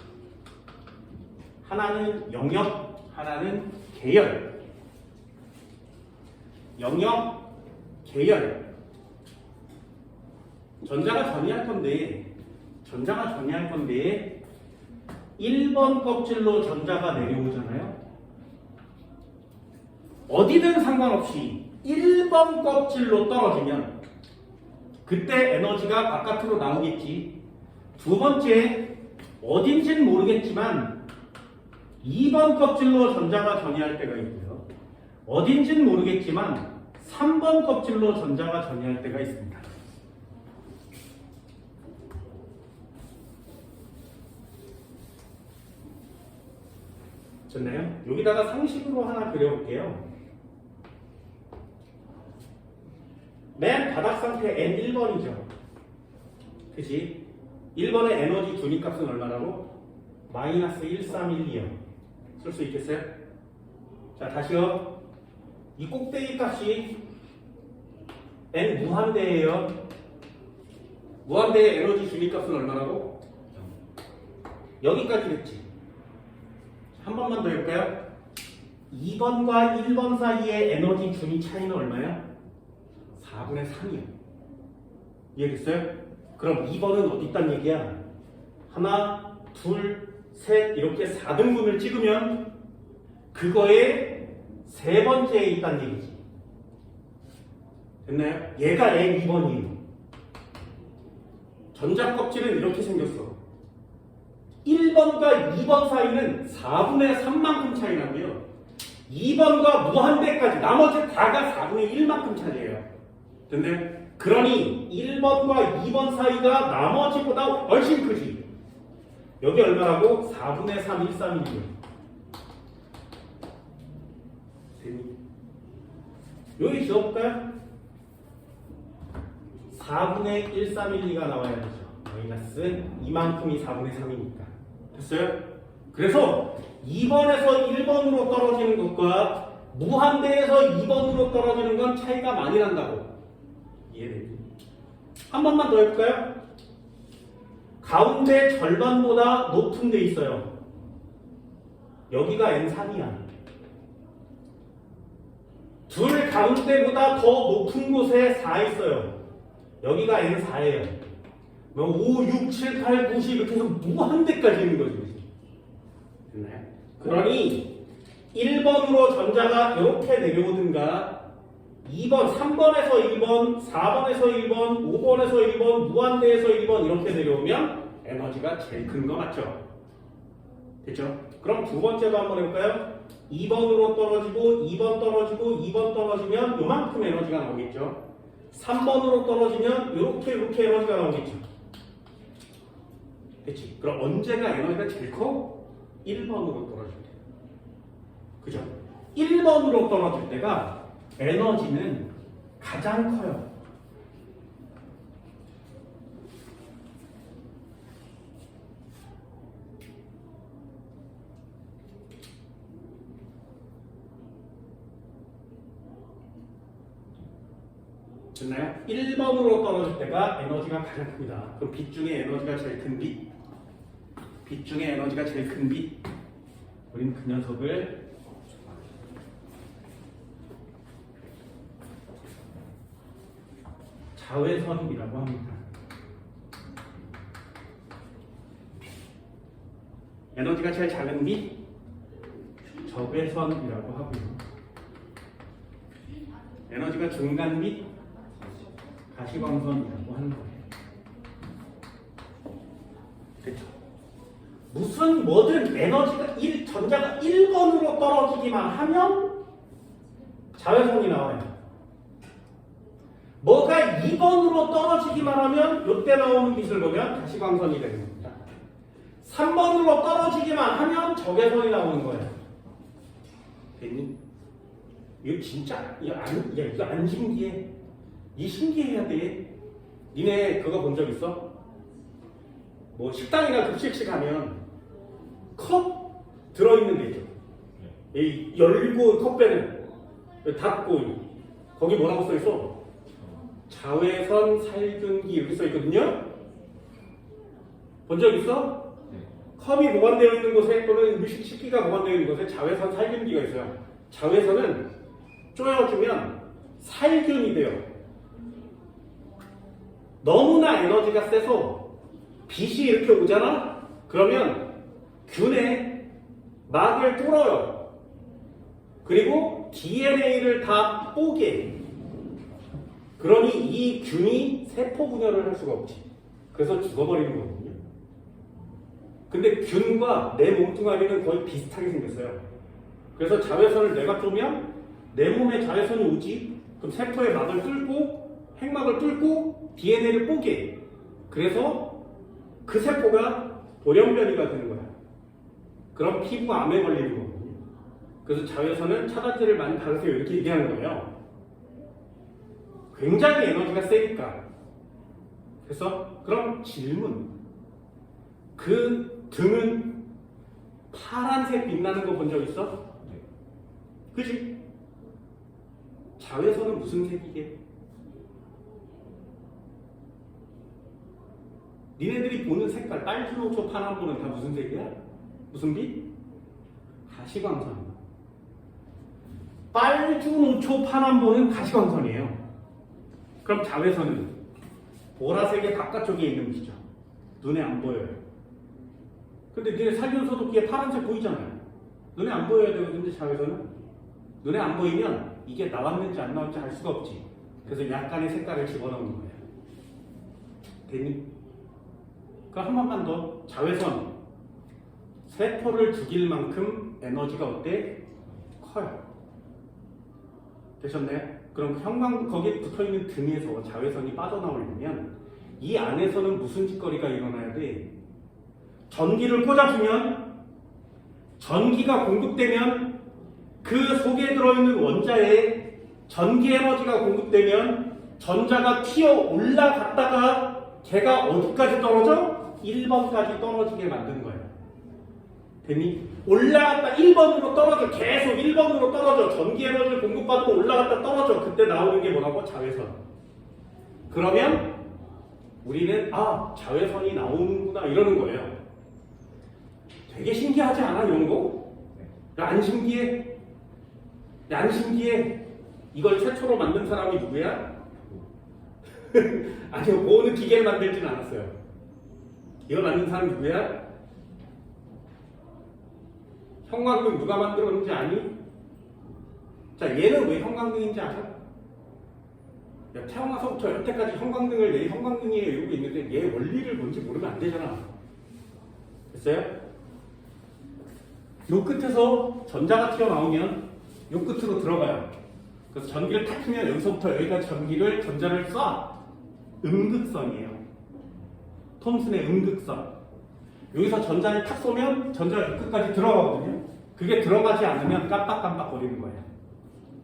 Speaker 1: 하나는 영역, 하나는 계열. 영역, 계열. 전자가 전이할 건데 1번 껍질로 전자가 내려오잖아요. 어디든 상관없이 1번 껍질로 떨어지면 그때 에너지가 바깥으로 나오겠지. 두 번째, 어딘지는 모르겠지만 2번 껍질로 전자가 전이할 때가 있고요. 어딘지는 모르겠지만 3번 껍질로 전자가 전이할 때가 있습니다. 됐나요? 여기다가 상식으로 하나 그려볼게요. 맨 바닥 상태 N1번이죠. 그치? 1번의 에너지 준위값은 얼마라고? 마이너스 1312요. 쓸 수 있겠어요? 자, 다시요. 이 꼭대기 값이 N 무한대예요. 무한대의 에너지 준위값은 얼마라고? 여기까지 됐지. 한 번만 더 해볼까요? 2번과 1번 사이의 에너지 준위 차이는 얼마야? 4분의 3이요. 이해됐어요? 그럼 2번은 어디 있단 얘기야? 하나, 둘, 셋 이렇게 4등분을 찍으면 그거의 세 번째에 있단 얘기지. 됐나요? 얘가 N2번이에요. 전자 껍질은 이렇게 생겼어. 1번과 2번 사이는 4분의 3만큼 차이 나고요. 2번과 무한대까지 나머지 다가 4분의 1만큼 차이예요. 근데 그러니 1번과 2번 사이가 나머지보다 훨씬 크지. 여기 얼마라고? 4분의 3, 13이고요. 여기 지워볼까요? 4분의 1312가 나와야 되죠. 마이너스 이만큼이 4분의 3이니까. 됐어요? 그래서 2번에서 1번으로 떨어지는 것과 무한대에서 2번으로 떨어지는 건 차이가 많이 난다고. 이해되지? 한 번만 더 해볼까요? 가운데 절반보다 높은 데 있어요. 여기가 N3이야. 둘 가운데보다 더 높은 곳에 4 있어요. 여기가 N4예요. 5, 6, 7, 8, 9, 10 이렇게 해서 무한대까지 있는 거지. 그러니 1번으로 전자가 이렇게 내려오든가 2번, 3번에서 1번, 4번에서 1번, 5번에서 1번, 무한대에서 1번 이렇게 내려오면 에너지가 제일 큰 거 맞죠? 됐죠? 그럼 두 번째도 한번 해볼까요? 2번으로 떨어지고 2번 떨어지고 2번 떨어지면 요만큼 에너지가 나오겠죠? 3번으로 떨어지면 이렇게 에너지가 나오겠죠? 됐지? 그럼 언제가 에너지가 제일 커? 1번으로 떨어질 때. 그죠? 1번으로 떨어질 때가 에너지는 가장 커요. 됐나요? 1번으로 떨어질 때가 에너지가 가장 큽니다. 그럼 빛 중에 에너지가 제일 큰 빛. 빛 중에 에너지가 제일 큰 빛. 우린 그 녀석을 자외선이라고 합니다. 에너지가 제일 작은 빛, 적외선이라고 하고요. 에너지가 중간 빛, 가시광선이라고 하는 거예요. 그렇죠? 무슨 뭐든 에너지가 전자가 1번으로 떨어지기만 하면 자외선이 나와요. 뭐가 2번으로 떨어지기만 하면 이때 나오는 빛을 보면 가시광선이 되는 겁니다. 3번으로 떨어지기만 하면 적외선이 나오는 거예요. 됐니? 이거 진짜 이거 안 신기해. 이 신기해야 돼. 니네 그거 본 적 있어? 뭐 식당이나 급식실 가면 컵 들어있는 데 있죠. 이 열고 컵 빼는 닫고 거기 뭐라고 써있어? 자외선 살균기 이렇게 써있거든요. 본 적 있어? 컵이 보관되어 있는 곳에 또는 음식 식기가 보관되어 있는 곳에 자외선 살균기가 있어요. 자외선은 쪼여주면 살균이 돼요. 너무나 에너지가 세서 빛이 이렇게 오잖아? 그러면 균의 막을 뚫어요. 그리고 DNA를 다 뽀개. 그러니 이 균이 세포 분열을 할 수가 없지. 그래서 죽어버리는 거거든요. 근데 균과 내 몸뚱아리는 거의 비슷하게 생겼어요. 그래서 자외선을 내가 쏘면 내 몸에 자외선이 오지. 그럼 세포의 막을 뚫고 핵막을 뚫고 DNA를 뽀개. 그래서 그 세포가 돌연변이가 되는 거야. 그럼 피부암에 걸리는 거거든요. 그래서 자외선은 차단제를 많이 바르세요 이렇게 얘기하는 거예요. 굉장히 에너지가 세니까. 그래서 그럼 질문. 그 등은 파란색 빛나는 거 본 적 있어? 그치? 자외선은 무슨 색이게? 니네들이 보는 색깔, 빨주노초, 파란보는 다 무슨 색이야? 무슨 빛? 가시광선. 빨주노초, 파란보는 가시광선이에요. 그럼 자외선은 보라색의 바깥쪽에 있는 빛이죠. 눈에 안 보여요. 근데 니네 살균소독기에 파란색 보이잖아요. 눈에 안 보여야 되거든요, 자외선은. 눈에 안 보이면 이게 나왔는지 안 나왔는지 알 수가 없지. 그래서 약간의 색깔을 집어넣는 거예요. 됐니? 그럼 한 번만 더. 자외선. 세포를 죽일 만큼 에너지가 어때? 커요. 되셨나요? 그럼 형광 거기에 붙어있는 등에서 자외선이 빠져나오려면 이 안에서는 무슨 짓거리가 일어나야 돼? 전기를 꽂아주면 전기가 공급되면 그 속에 들어있는 원자에 전기 에너지가 공급되면 전자가 튀어 올라갔다가 걔가 어디까지 떨어져? 1번까지 떨어지게 만드는 거예요. 됐니? 올라갔다 1번으로 떨어져. 계속 1번으로 떨어져. 전기 에너지를 공급받고 올라갔다 떨어져. 그때 나오는 게 뭐라고? 자외선. 그러면 우리는 자외선이 나오는구나 이러는 거예요. 되게 신기하지 않아 이런 거? 안 신기해? 안 신기해? 이걸 최초로 만든 사람이 누구야? 아니요, 모으는 기계를 만들진 않았어요. 이걸 만든 사람이 누구야? 형광등 누가 만들었는지 아니? 자, 얘는 왜 형광등인지 아셔? 야, 태어나서부터 여태까지 형광등을 내 형광등이에요 이러고 있는데 얘 원리를 뭔지 모르면 안 되잖아. 됐어요? 요 끝에서 전자가 튀어나오면 요 끝으로 들어가요. 그래서 전기를 탁 키면 여기서부터 여기까지 전자를 쏴. 음극선이에요. 톰슨의 음극선. 여기서 전자를 탁 쏘면 전자가 요 끝까지 들어가거든요. 그게 들어가지 않으면 깜빡깜빡 거리는 거예요.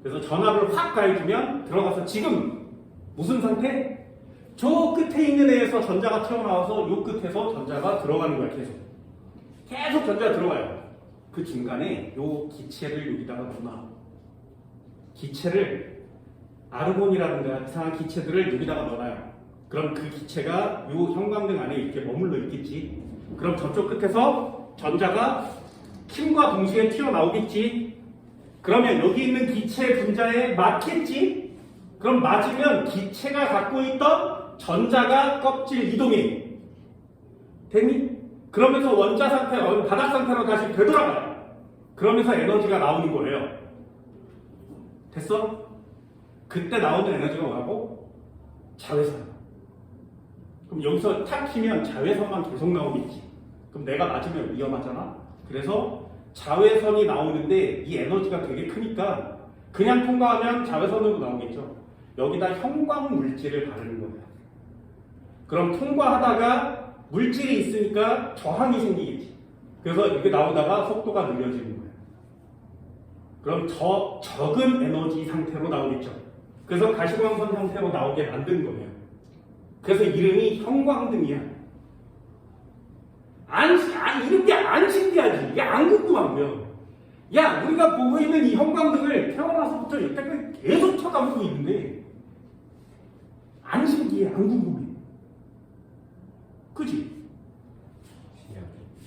Speaker 1: 그래서 전압을 확 가해주면 들어가서 지금 무슨 상태? 저 끝에 있는 애에서 전자가 튀어나와서 요 끝에서 전자가 들어가는 거야. 계속 전자가 들어가요. 그 중간에 요 기체를 여기다가 넣어놔. 기체를 아르곤이라든가 이상한 기체들을 여기다가 넣어놔요. 그럼 그 기체가 요 형광등 안에 이렇게 머물러 있겠지. 그럼 저쪽 끝에서 전자가 킴과 동시에 튀어나오겠지. 그러면 여기 있는 기체 분자에 맞겠지. 그럼 맞으면 기체가 갖고 있던 전자가 껍질 이동해. 됐니? 그러면서 원자 상태, 바닥 상태로 다시 되돌아가요. 그러면서 에너지가 나오는 거예요. 됐어? 그때 나오는 에너지가 뭐라고? 자외선. 그럼 여기서 탁 키면 자외선만 계속 나오겠지. 그럼 내가 맞으면 위험하잖아. 그래서 자외선이 나오는데 이 에너지가 되게 크니까 그냥 통과하면 자외선으로 나오겠죠. 여기다 형광 물질을 바르는 거예요. 그럼 통과하다가 물질이 있으니까 저항이 생기겠지. 그래서 이렇게 나오다가 속도가 느려지는 거예요. 그럼 적은 에너지 상태로 나오겠죠. 그래서 가시광선 형태로 나오게 만든 거예요. 그래서 이름이 형광등이야. 이런 게 안 신기하지. 이게 안 궁금하고요. 야, 우리가 보고 있는 이 형광등을 태어나서부터 여태까지 계속 쳐다보고 있는데 안 신기해, 안 궁금해. 그지?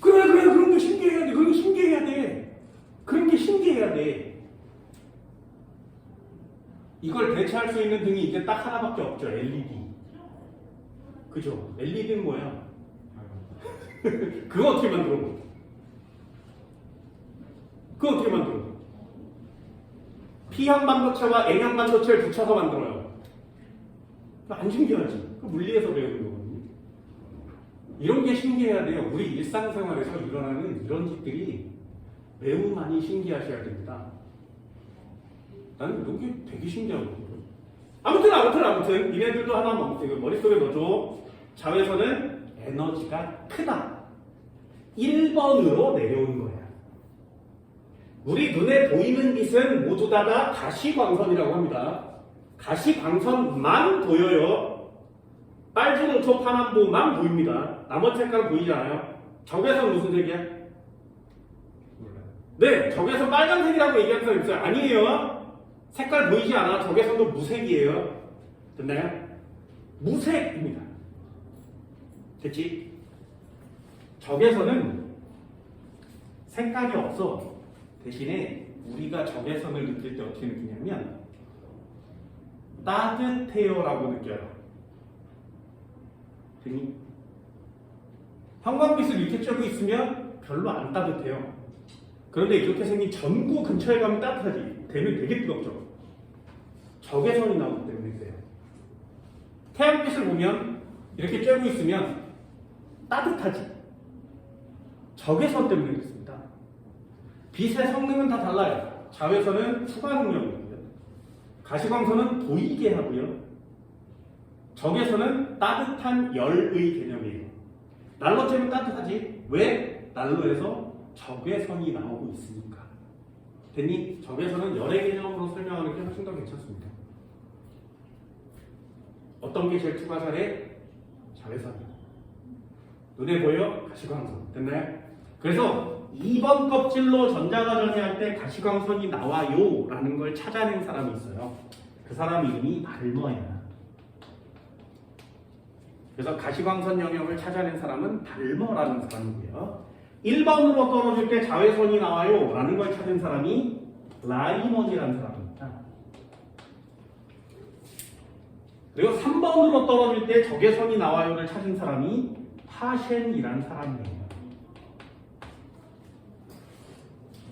Speaker 1: 그래, 그런 게 신기해야 돼. 그런 게 신기해야 돼. 그런 게 신기해야 돼. 이걸 대체할 수 있는 등이 이제 딱 하나밖에 없죠. LED. 그죠? LED는 뭐야? 그거 어떻게 만들어? 그거 어떻게 만들어? P형 반도체와 N형 반도체를 붙여서 만들어요. 안 신기하지? 그 물리에서 배우는 거거든요. 이런 게 신기해야 돼요. 우리 일상생활에서 일어나는 이런 짓들이 매우 많이 신기하셔야 됩니다. 나는 이런 게 되게 신기하거든요. 아무튼 니네들도 하나 머릿속에 넣어줘. 자외선은 에너지가 크다. 1번으로 내려오는 거야. 우리 눈에 보이는 빛은 모두 다 가시광선이라고 합니다. 가시광선만 보여요. 빨주노초 파남보만 보입니다. 나머지 색깔은 보이지 않아요. 적외선 무슨 색이야?
Speaker 2: 몰라요.
Speaker 1: 네, 적외선 빨간색이라고 얘기하는 사람 있어요. 아니에요. 색깔 보이지 않아. 적외선도 무색이에요. 됐나요? 무색입니다. 됐지? 적외선은 색깔이 없어. 대신에 우리가 적외선을 느낄 때 어떻게 느끼냐면 따뜻해요라고 느껴요. 됐니? 형광빛을 이렇게 쬐고 있으면 별로 안 따뜻해요. 그런데 이렇게 생긴 전구 근처에 가면 따뜻하지. 되면 되게 뜨겁죠. 적외선이 나오기 때문에 그래요. 태양빛을 보면 이렇게 쬐고 있으면 따뜻하지. 적외선 때문에 그렇습니다. 빛의 성능은 다 달라요. 자외선은 추가 능력이거든요. 가시광선은 보이게 하고요. 적외선은 따뜻한 열의 개념이에요. 난로 쬐면 따뜻하지. 왜? 난로에서 적외선이 나오고 있으니까. 됐니? 적외선은 열의 개념으로 설명하는 게 훨씬 더 괜찮습니다. 어떤 게 제일 투과사래? 자외선이요. 눈에 보여? 가시광선. 됐나요? 그래서 2번 껍질로 전자가 전이할 때 가시광선이 나와요 라는 걸 찾아낸 사람이 있어요. 그 사람 이름이 발머야. 그래서 가시광선 영역을 찾아낸 사람은 발머라는 사람이고요. 1번으로 떨어질 때 자외선이 나와요 라는 걸 찾은 사람이 라이먼이라는 사람입니다. 그리고 3번으로 떨어질 때 적외선이 나와요를 찾은 사람이 파셴이라는 사람이에요.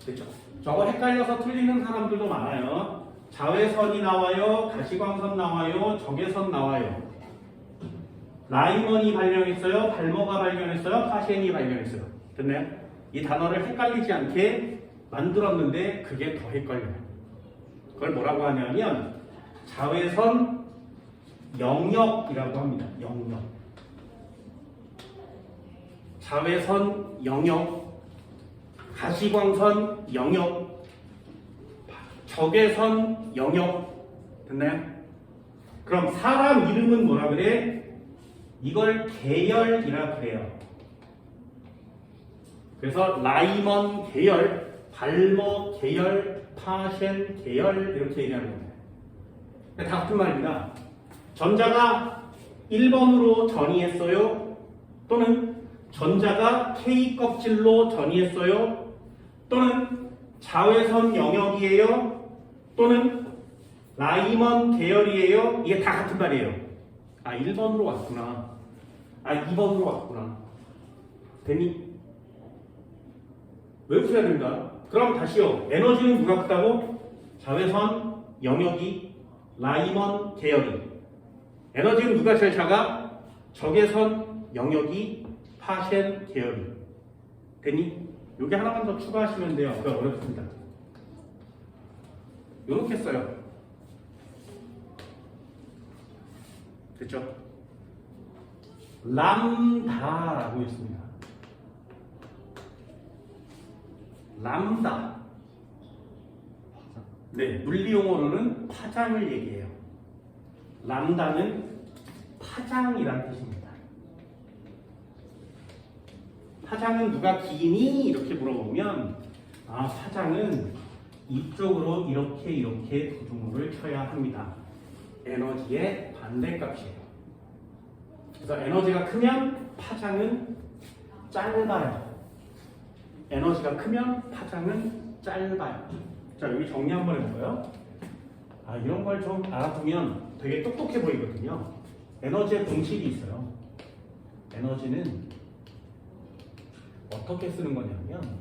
Speaker 1: 됐죠? 저거 헷갈려서 틀리는 사람들도 많아요. 자외선이 나와요, 가시광선 나와요, 적외선 나와요. 라이먼이 발견했어요, 발머가 발견했어요, 파셴이 발견했어요. 됐나요? 이 단어를 헷갈리지 않게 만들었는데 그게 더 헷갈려요. 그걸 뭐라고 하냐면 자외선 영역이라고 합니다. 영역. 자외선 영역, 가시광선 영역, 적외선 영역. 됐나요? 그럼 사람 이름은 뭐라 그래? 이걸 계열이라 그래요. 그래서 라이먼 계열, 발머 계열, 파셴 계열 이렇게 얘기하는 겁니다. 다 같은 말입니다. 전자가 1번으로 전이했어요. 또는 전자가 K 껍질로 전이했어요. 또는 자외선 영역이에요. 또는 라이먼 계열이에요. 이게 다 같은 말이에요. 아, 1번으로 왔구나. 아, 2번으로 왔구나. 됐니? 외우셔야 됩니다. 그럼 다시요. 에너지는 누가 크다고? 자외선 영역이, 라이먼 계열이. 에너지는 누가 제일 작아? 적외선 영역이, 파셴 계열이. 됐니? 요게 하나만 더 추가하시면 돼요. 그거 어렵습니다. 요렇게 써요. 됐죠? 람다라고 있습니다. 람다. 네, 물리용어로는 파장을 얘기해요. 람다는 파장이란 뜻입니다. 파장은 누가 기니? 이렇게 물어보면 아, 파장은 이쪽으로 이렇게 구조물을 쳐야 합니다. 에너지의 반대값이에요. 그래서 에너지가 크면 파장은 짧아요. 에너지가 크면 파장은 짧아요. 자, 여기 정리 한번 해볼까요? 아, 이런 걸 좀 알아두면 되게 똑똑해 보이거든요. 에너지의 공식이 있어요. 에너지는 어떻게 쓰는 거냐면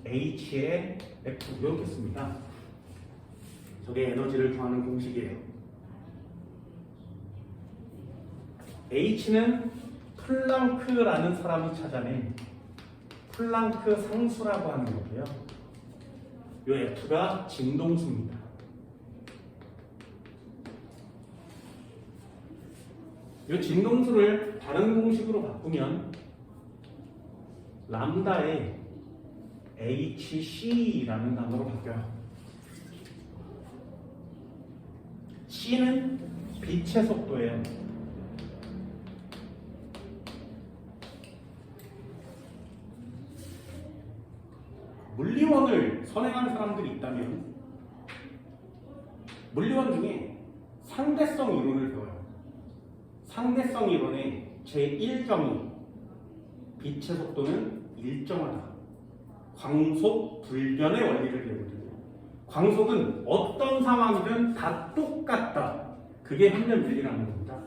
Speaker 1: H에 F 이렇게 씁니다. 저게 에너지를 구하는 공식이에요. H는 플랑크라는 사람이 찾아낸 플랑크 상수라고 하는 거고요. 이 F가 진동수입니다. 이 진동수를 다른 공식으로 바꾸면 람다에 HC라는 단어로 바뀌어요. C는 빛의 속도예요. 물리원을 선행하는 사람들이 있다면 물리원 중에 상대성 이론을 배워요. 상대성 이론의 제1정의 빛의 속도는 일정하다. 광속 불변의 원리를 배우거든요. 광속은 어떤 상황이든 다 똑같다. 그게 현대 물리라는 겁니다.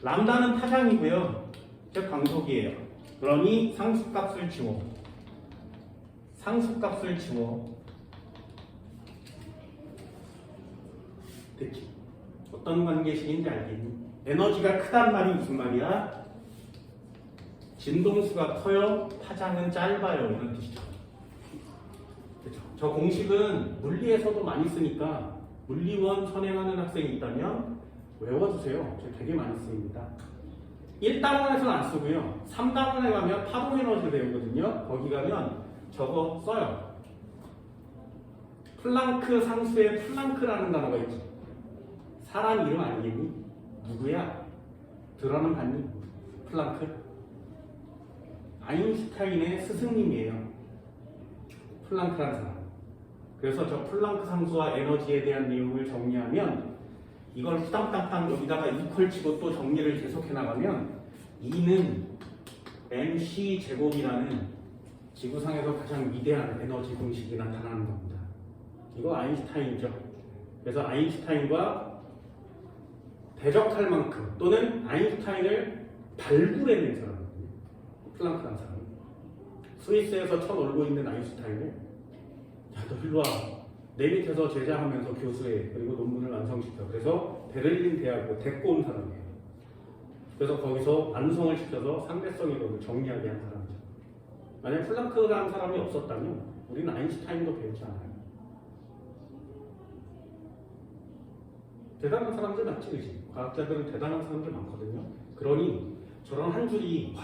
Speaker 1: 람다는 파장이고요. 제 광속이에요. 그러니 상수값을 지워. 상수값을 지워. 됐지? 어떤 관계식인지 알겠니? 에너지가 크단 말이 무슨 말이야? 진동수가 커요, 파장은 짧아요. 이런 뜻이죠. 그렇죠? 저 공식은 물리에서도 많이 쓰니까 물리원 선행하는 학생이 있다면 외워주세요. 저 되게 많이 쓰입니다. 1단원에서는 안 쓰고요. 3단원에 가면 파동 에너지 배우거든요. 거기 가면 저거 써요. 플랑크 상수에 플랑크라는 단어가 있지. 사람 이름 알겠니? 누구야? 들어는 봤니? 플랑크? 아인슈타인의 스승님이에요. 플랑크라는 사람. 그래서 저 플랑크 상수와 에너지에 대한 내용을 정리하면 이걸 후당땅땅 여기다가 이퀄 치고 또 정리를 계속해 나가면 E는 mc 제곱이라는 지구상에서 가장 위대한 에너지 공식이 나타나는 겁니다. 이거 아인슈타인이죠. 그래서 아인슈타인과 대적할 만큼 또는 아인슈타인을 발굴해낸 사람이거든요. 플랑크라는 사람. 스위스에서 쳐놀고 있는 아인슈타인을 야, 너 일로 와. 내 밑에서 제자하면서 교수해. 그리고 논문을 완성시켜. 그래서 베를린 대학을 데리고 온 사람이에요. 그래서 거기서 완성을 시켜서 상대성 이론을 정리하게 한 사람이죠. 만약 플랑크라는 사람이 없었다면 우리는 아인슈타인도 배우지 않아요. 대단한 사람들 많지, 그지? 과학자들은 대단한 사람들 많거든요. 그러니 저런 한 줄이 와,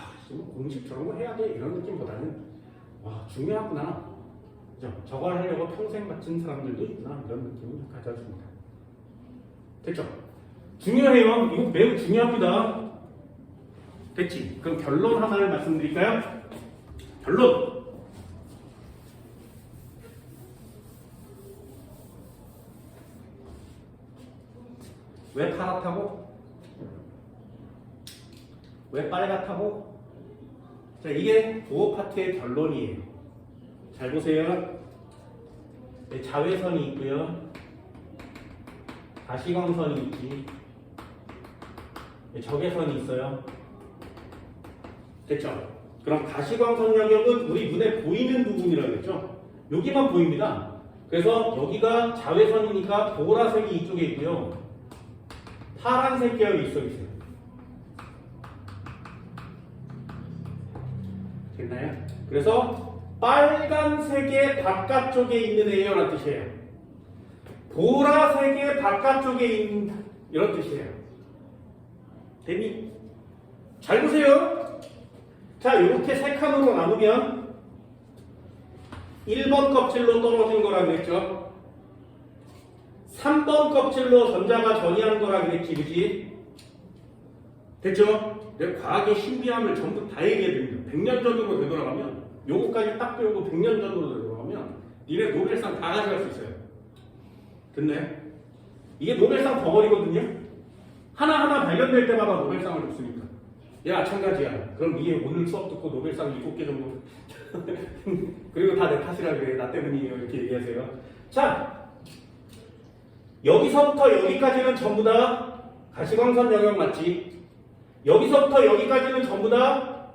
Speaker 1: 공식 저런 거 해야 돼 이런 느낌보다는 와, 중요하구나. 그죠? 저걸 하려고 평생 바친 사람들도 있구나 이런 느낌을 가져줍니다. 됐죠? 중요해요. 이거 매우 중요합니다. 됐지? 그럼 결론 하나를 말씀드릴까요? 결론! 왜 파랗다고? 왜 빨갛다고? 자, 이게 도어 파트의 결론이에요. 잘 보세요. 자외선이 있고요. 가시광선이 있지. 적외선이 있어요. 됐죠? 그럼 가시광선 영역은 우리 눈에 보이는 부분이라고 했죠? 여기만 보입니다. 그래서 여기가 자외선이니까 보라색이 이쪽에 있고요. 파란색 계열이 있어요. 됐나요? 그래서 빨간색의 바깥쪽에 있는 애요라는 뜻이에요. 보라색의 바깥쪽에 있는 이런 뜻이에요. 됐니? 잘 보세요. 자, 이렇게 세 칸으로 나누면 1번 껍질로 떨어진 거라 그랬죠. 3번 껍질로 전자가 전이한 거라 그랬지, 그지? 됐죠? 내가 과학의 신비함을 전부 다 얘기해 드립니다. 100년 전으로 되돌아가면, 요거까지 딱 배우고 100년 전으로 되돌아가면, 니네 노벨상 다 가져갈 수 있어요. 됐나요? 이게 노벨상 덩어리거든요? 하나하나 발견될 때마다 노벨상을 줬으니까. 얘가 마찬가지야. 그럼 니 오늘 수업 듣고 노벨상 7개 정도. 그리고 다 내 탓이라 그래. 나 때문이에요. 이렇게 얘기하세요. 자, 여기서부터 여기까지는 전부 다 가시광선 영역 맞지? 여기서부터 여기까지는 전부 다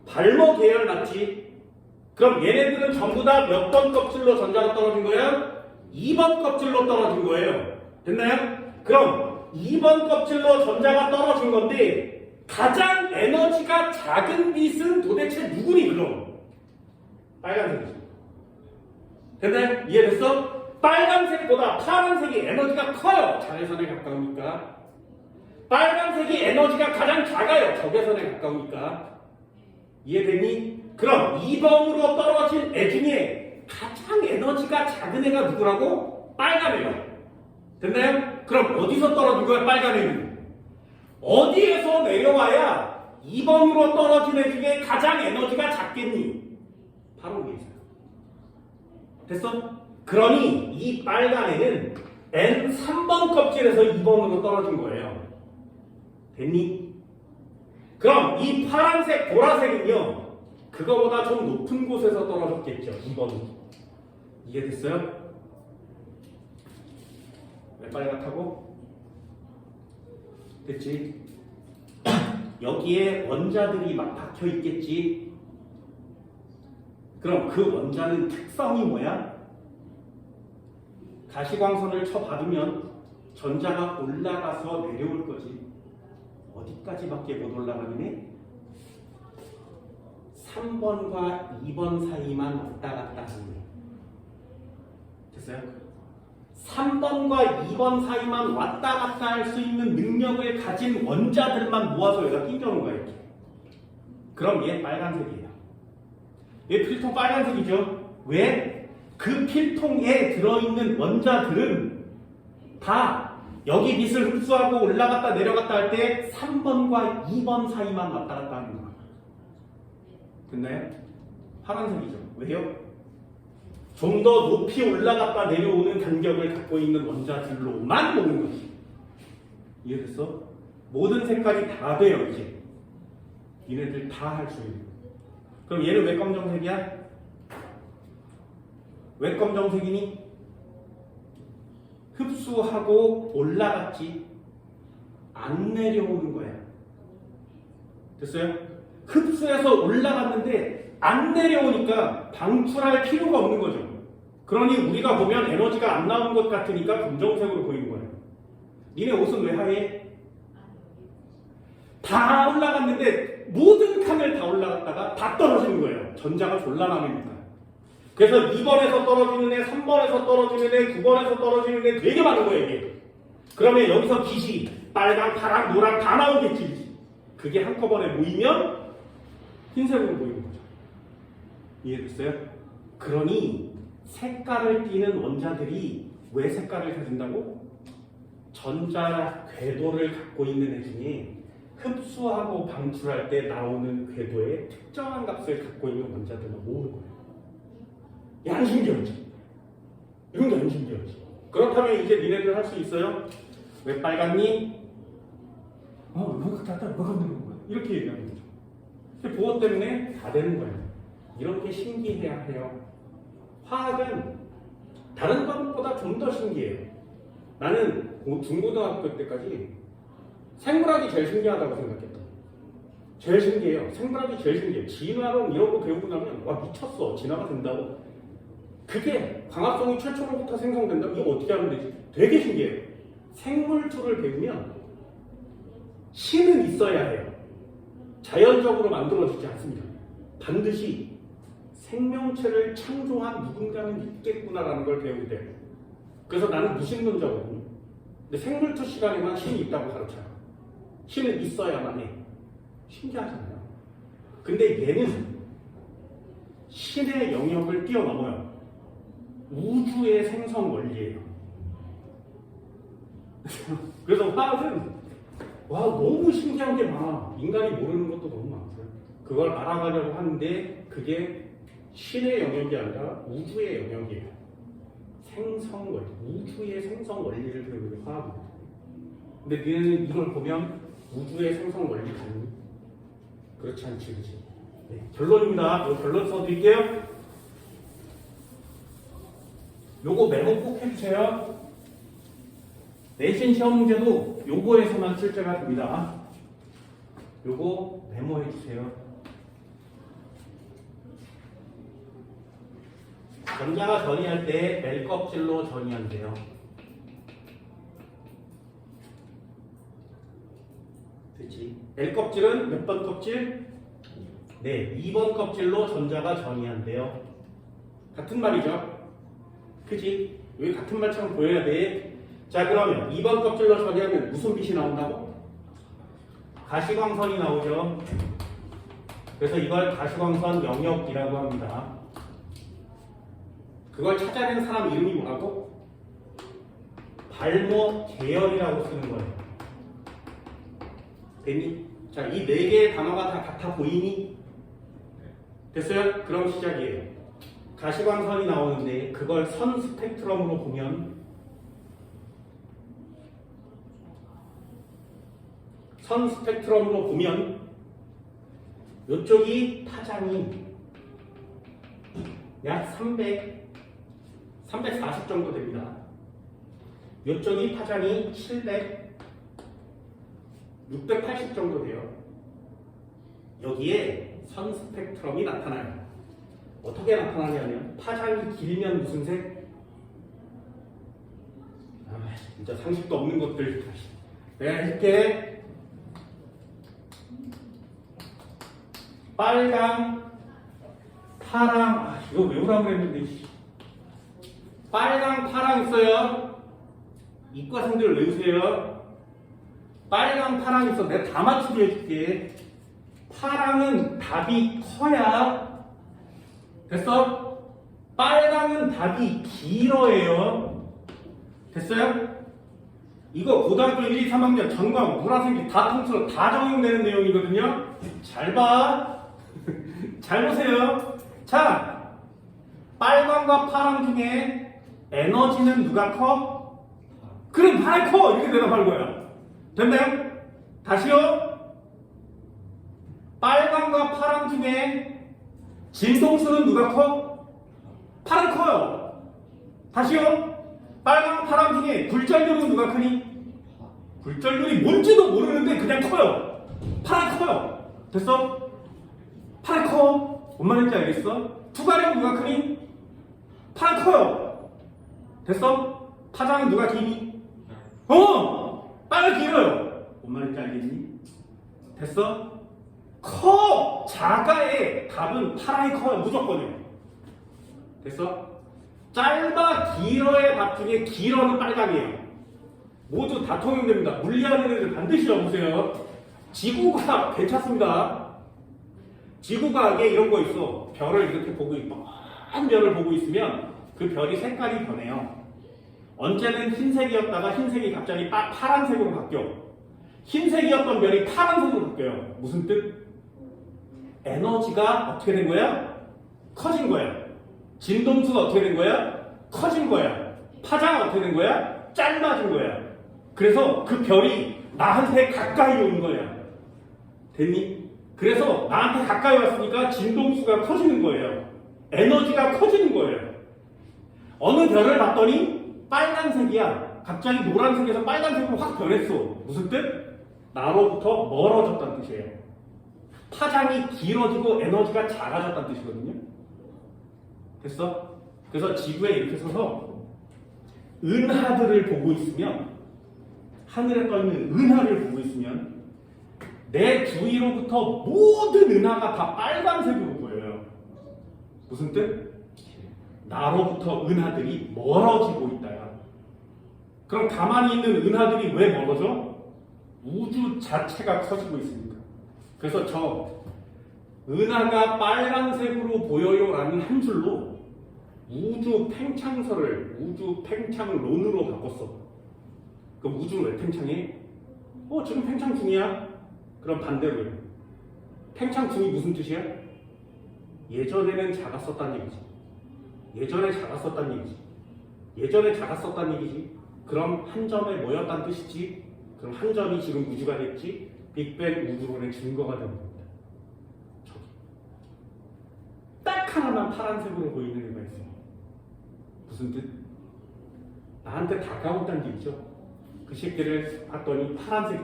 Speaker 1: 발모 계열 맞지? 그럼 얘네들은 전부 다 몇 번 껍질로 전자가 떨어진 거야? 2번 껍질로 떨어진 거예요. 됐나요? 그럼 2번 껍질로 전자가 떨어진 건데 가장 에너지가 작은 빛은 도대체 누구니 그럼? 빨간색이죠. 됐나요? 이해됐어? 빨간색보다 파란색이 에너지가 커요. 자외선에 가까우니까. 빨간색이 에너지가 가장 작아요. 적외선에 가까우니까. 이해되니? 그럼 2번으로 떨어진 애 중에 가장 에너지가 작은 애가 누구라고? 빨간 애가. 됐나요? 그럼 어디서 떨어진 거야? 빨간 애는? 어디에서 내려와야 2번으로 떨어진 애 중에 가장 에너지가 작겠니? 바로 위에서. 됐어? 그러니 이 빨간 애는 N3번 껍질에서 2번으로 떨어진 거예요. 됐니? 그럼 이 파란색, 보라색은요, 그거보다 좀 높은 곳에서 떨어졌겠죠. 2번. 이해됐어요? 왜 빨갛다고? 됐지? 여기에 원자들이 막 박혀 있겠지? 그럼 그 원자는 특성이 뭐야? 가시광선을 쳐받으면 전자가 올라가서 내려올 거지. 어디까지밖에 못 올라가긴 해? 3번과 2번 사이만 왔다 갔다 하는 거야. 됐어요? 3번과 2번 사이만 왔다 갔다 할 수 있는 능력을 가진 원자들만 모아서 여기다 끼워놓은 거야, 이렇게. 그럼 얘 빨간색이에요. 얘 필통 빨간색이죠? 왜? 그 필통에 들어있는 원자들은 다 여기 빛을 흡수하고 올라갔다 내려갔다 할 때 3번과 2번 사이만 왔다 갔다 하는 거야. 됐나요? 파란색이죠. 왜요? 좀 더 높이 올라갔다 내려오는 간격을 갖고 있는 원자들로만 모으는 거지. 이해됐어? 모든 색깔이 다 돼요, 이제. 얘네들 다 할 수 있는. 그럼 얘는 왜 검정색이야? 왜 검정색이니? 흡수하고 올라갔지. 안 내려오는 거야. 됐어요? 흡수해서 올라갔는데 안 내려오니까 방출할 필요가 없는 거죠. 그러니 우리가 보면 에너지가 안 나오는 것 같으니까 검정색으로 보이는 거예요. 니네 옷은 왜 하얘? 다 올라갔는데 모든 칸을 다 올라갔다가 다 떨어지는 거예요. 전자가 졸라 많으니까. 그래서 2번에서 떨어지는 애, 3번에서 떨어지는 애, 9번에서 떨어지는 애 되게 많은 거예요, 이게. 그러면 여기서 빛이 빨강, 파랑, 노랑 다 나오겠지. 그게 한꺼번에 모이면 흰색으로 보이는 거죠. 이해됐어요? 그러니 색깔을 띠는 원자들이 왜 색깔을 가진다고? 전자 궤도를 갖고 있는 애 중에 흡수하고 방출할 때 나오는 궤도의 특정한 값을 갖고 있는 원자들만 모으는 거예요. 양심적이지. 이런 게 양심적이지. 그렇다면 이제 니네들 할 수 있어요? 왜 빨갛니? 뭐가 되는 거야? 이렇게 얘기하는 거죠. 근데 보호 때문에 다 되는 거예요. 이렇게 신기해야 해요. 화학은 다른 과목보다 좀 더 신기해요. 나는 중고등학교 때까지 생물학이 제일 신기하다고 생각했다. 제일 신기해요. 생물학이 제일 신기해요. 진화론 이런 거 배우고 나면 와 미쳤어. 진화가 된다고. 그게 광합성이 최초로부터 생성된다? 이거 어떻게 하면 되지? 되게 신기해요. 생물투를 배우면 신은 있어야 해요. 자연적으로 만들어지지 않습니다. 반드시 생명체를 창조한 누군가는 있겠구나라는 걸 배우게 돼요. 그래서 나는 무신론자거든요. 근데 생물투 시간에만 신이 있다고 가르쳐요. 신은 있어야만 해. 신기하잖아요. 근데 얘는 신의 영역을 뛰어넘어요. 우주의 생성 원리예요. 그래서 화학은 와 너무 신기한 게 많아. 인간이 모르는 것도 너무 많고요. 그걸 알아가려고 하는데 그게 신의 영역이 아니라 우주의 영역이에요. 생성 원리, 우주의 생성 원리를 배우는 게 화학이거든요. 근데 너는 이걸 보면 우주의 생성 원리 같니? 그렇지 않지, 그렇지? 네, 결론입니다. 이 결론 써드릴게요. 요거 메모 꼭 해주세요. 내신 시험 문제도 요거에서만 출제가 됩니다. 요거 메모해주세요. 전자가 전이할 때 멜 껍질로 전이한대요. 그치? 멜 껍질은 몇 번 껍질? 네, 2번 껍질로 전자가 전이한대요. 같은 말이죠? 그치? 왜 같은 말처럼 보여야 돼? 자, 그러면 2번 껍질로 전이하면 무슨 빛이 나온다고? 가시광선이 나오죠. 그래서 이걸 가시광선 영역이라고 합니다. 그걸 찾아낸 사람 이름이 뭐라고? 발모 계열이라고 쓰는 거예요. 됐니? 자, 이 네 개의 단어가 다 같아 보이니? 됐어요? 그럼 시작이에요. 가시광선이 나오는데 그걸 선 스펙트럼으로 보면 이쪽이 파장이 약 340 정도 됩니다. 이쪽이 파장이 680 정도 돼요. 여기에 선 스펙트럼이 나타나요. 어떻게 나타나냐면 파장이 길면 무슨 색? 진짜 상식도 없는 것들. 내가 이렇게 빨강, 파랑, 이거 외우라고 그랬는데 빨강, 파랑 있어요. 이과생들 외우세요. 빨강, 파랑 있어. 내가 다 맞추게 해줄게. 파랑은 답이 커야 됐어? 빨강은 답이 길어요. 됐어요? 이거 고등학교 1, 2, 3학년 전과목 노란색이 다 통틀어 다 적용되는 내용이거든요. 잘 봐. 잘 보세요. 자, 빨강과 파랑 중에 에너지는 누가 커? 그래, 파랑이 커. 이렇게 대답할 거야. 됐나요? 다시요. 빨강과 파랑 중에 진동수는 누가 커? 파랑 커요. 다시요. 빨강, 파랑 중에 굴절률은 누가 크니? 굴절률이 뭔지도 모르는데 그냥 커요. 파랑 커요. 됐어? 파랑 커. 뭔 말인지 알겠어? 투과력 누가 크니? 파랑 커요. 됐어? 파장은 누가 기니? 빨간 길어요. 뭔 말인지 알겠니? 됐어? 커! 작아의 답은 파랑이 커요. 무조건이에요. 됐어? 짧아, 길어의 답 중에 길어는 빨강이에요. 모두 다 통용됩니다. 물리하는 애들 반드시 여보세요. 지구과학 괜찮습니다. 지구과학에 이런 거 있어. 별을 이렇게 보고 있고, 한 별을 보고 있으면 그 별이 색깔이 변해요. 언제는 흰색이었다가 흰색이 갑자기 파란색으로 바뀌어. 흰색이었던 별이 파란색으로 바뀌어요. 무슨 뜻? 에너지가 어떻게 된 거야? 커진 거야. 진동수가 어떻게 된 거야? 커진 거야. 파장은 어떻게 된 거야? 짧아진 거야. 그래서 그 별이 나한테 가까이 온 거야. 됐니? 그래서 나한테 가까이 왔으니까 진동수가 커지는 거예요. 에너지가 커지는 거예요. 어느 별을 봤더니 빨간색이야. 갑자기 노란색에서 빨간색으로 확 변했어. 무슨 뜻? 나로부터 멀어졌다는 뜻이에요. 파장이 길어지고 에너지가 작아졌다는 뜻이거든요. 됐어? 그래서 지구에 이렇게 서서 은하들을 보고 있으면, 하늘에 떠있는 은하를 보고 있으면 내 주위로부터 모든 은하가 다 빨간색으로 보여요. 무슨 뜻? 나로부터 은하들이 멀어지고 있다야. 그럼 가만히 있는 은하들이 왜 멀어져? 우주 자체가 커지고 있으니까. 그래서 저 은하가 빨간색으로 보여요라는 한 줄로 우주 팽창설을 우주 팽창론으로 바꿨어. 그럼 우주는 왜 팽창해? 지금 팽창 중이야. 그럼 반대로 해. 팽창 중이 무슨 뜻이야? 예전에는 작았었다는 얘기지. 예전에 작았었다는 얘기지. 예전에 작았었다는 얘기지. 그럼 한 점에 모였다는 뜻이지. 그럼 한 점이 지금 우주가 됐지. 빅뱅 우주론의 증거가 되는 겁니다. 저기 딱 하나만 파란색으로 보이는 애가 있어요. 무슨 뜻? 나한테 다가온다는 얘기죠. 그 새끼를 봤더니 파란색,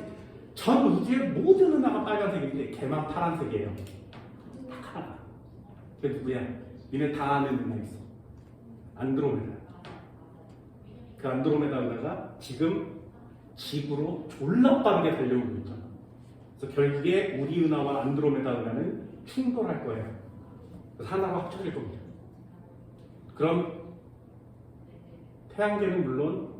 Speaker 1: 전 우주의 모든 은하가 빨간색인데 걔만 파란색이에요. 딱 하나. 걔 누구야? 니네 다 아는 은하 있어. 안드로메다. 그 안드로메다 은하가 지금 지구로 졸라 빠르게 달려오고 있잖아. 그래서 결국에 우리 은하와 안드로메다 은하는 충돌할 거예요. 그래서 하나가 합쳐질 겁니다. 그럼 태양계는 물론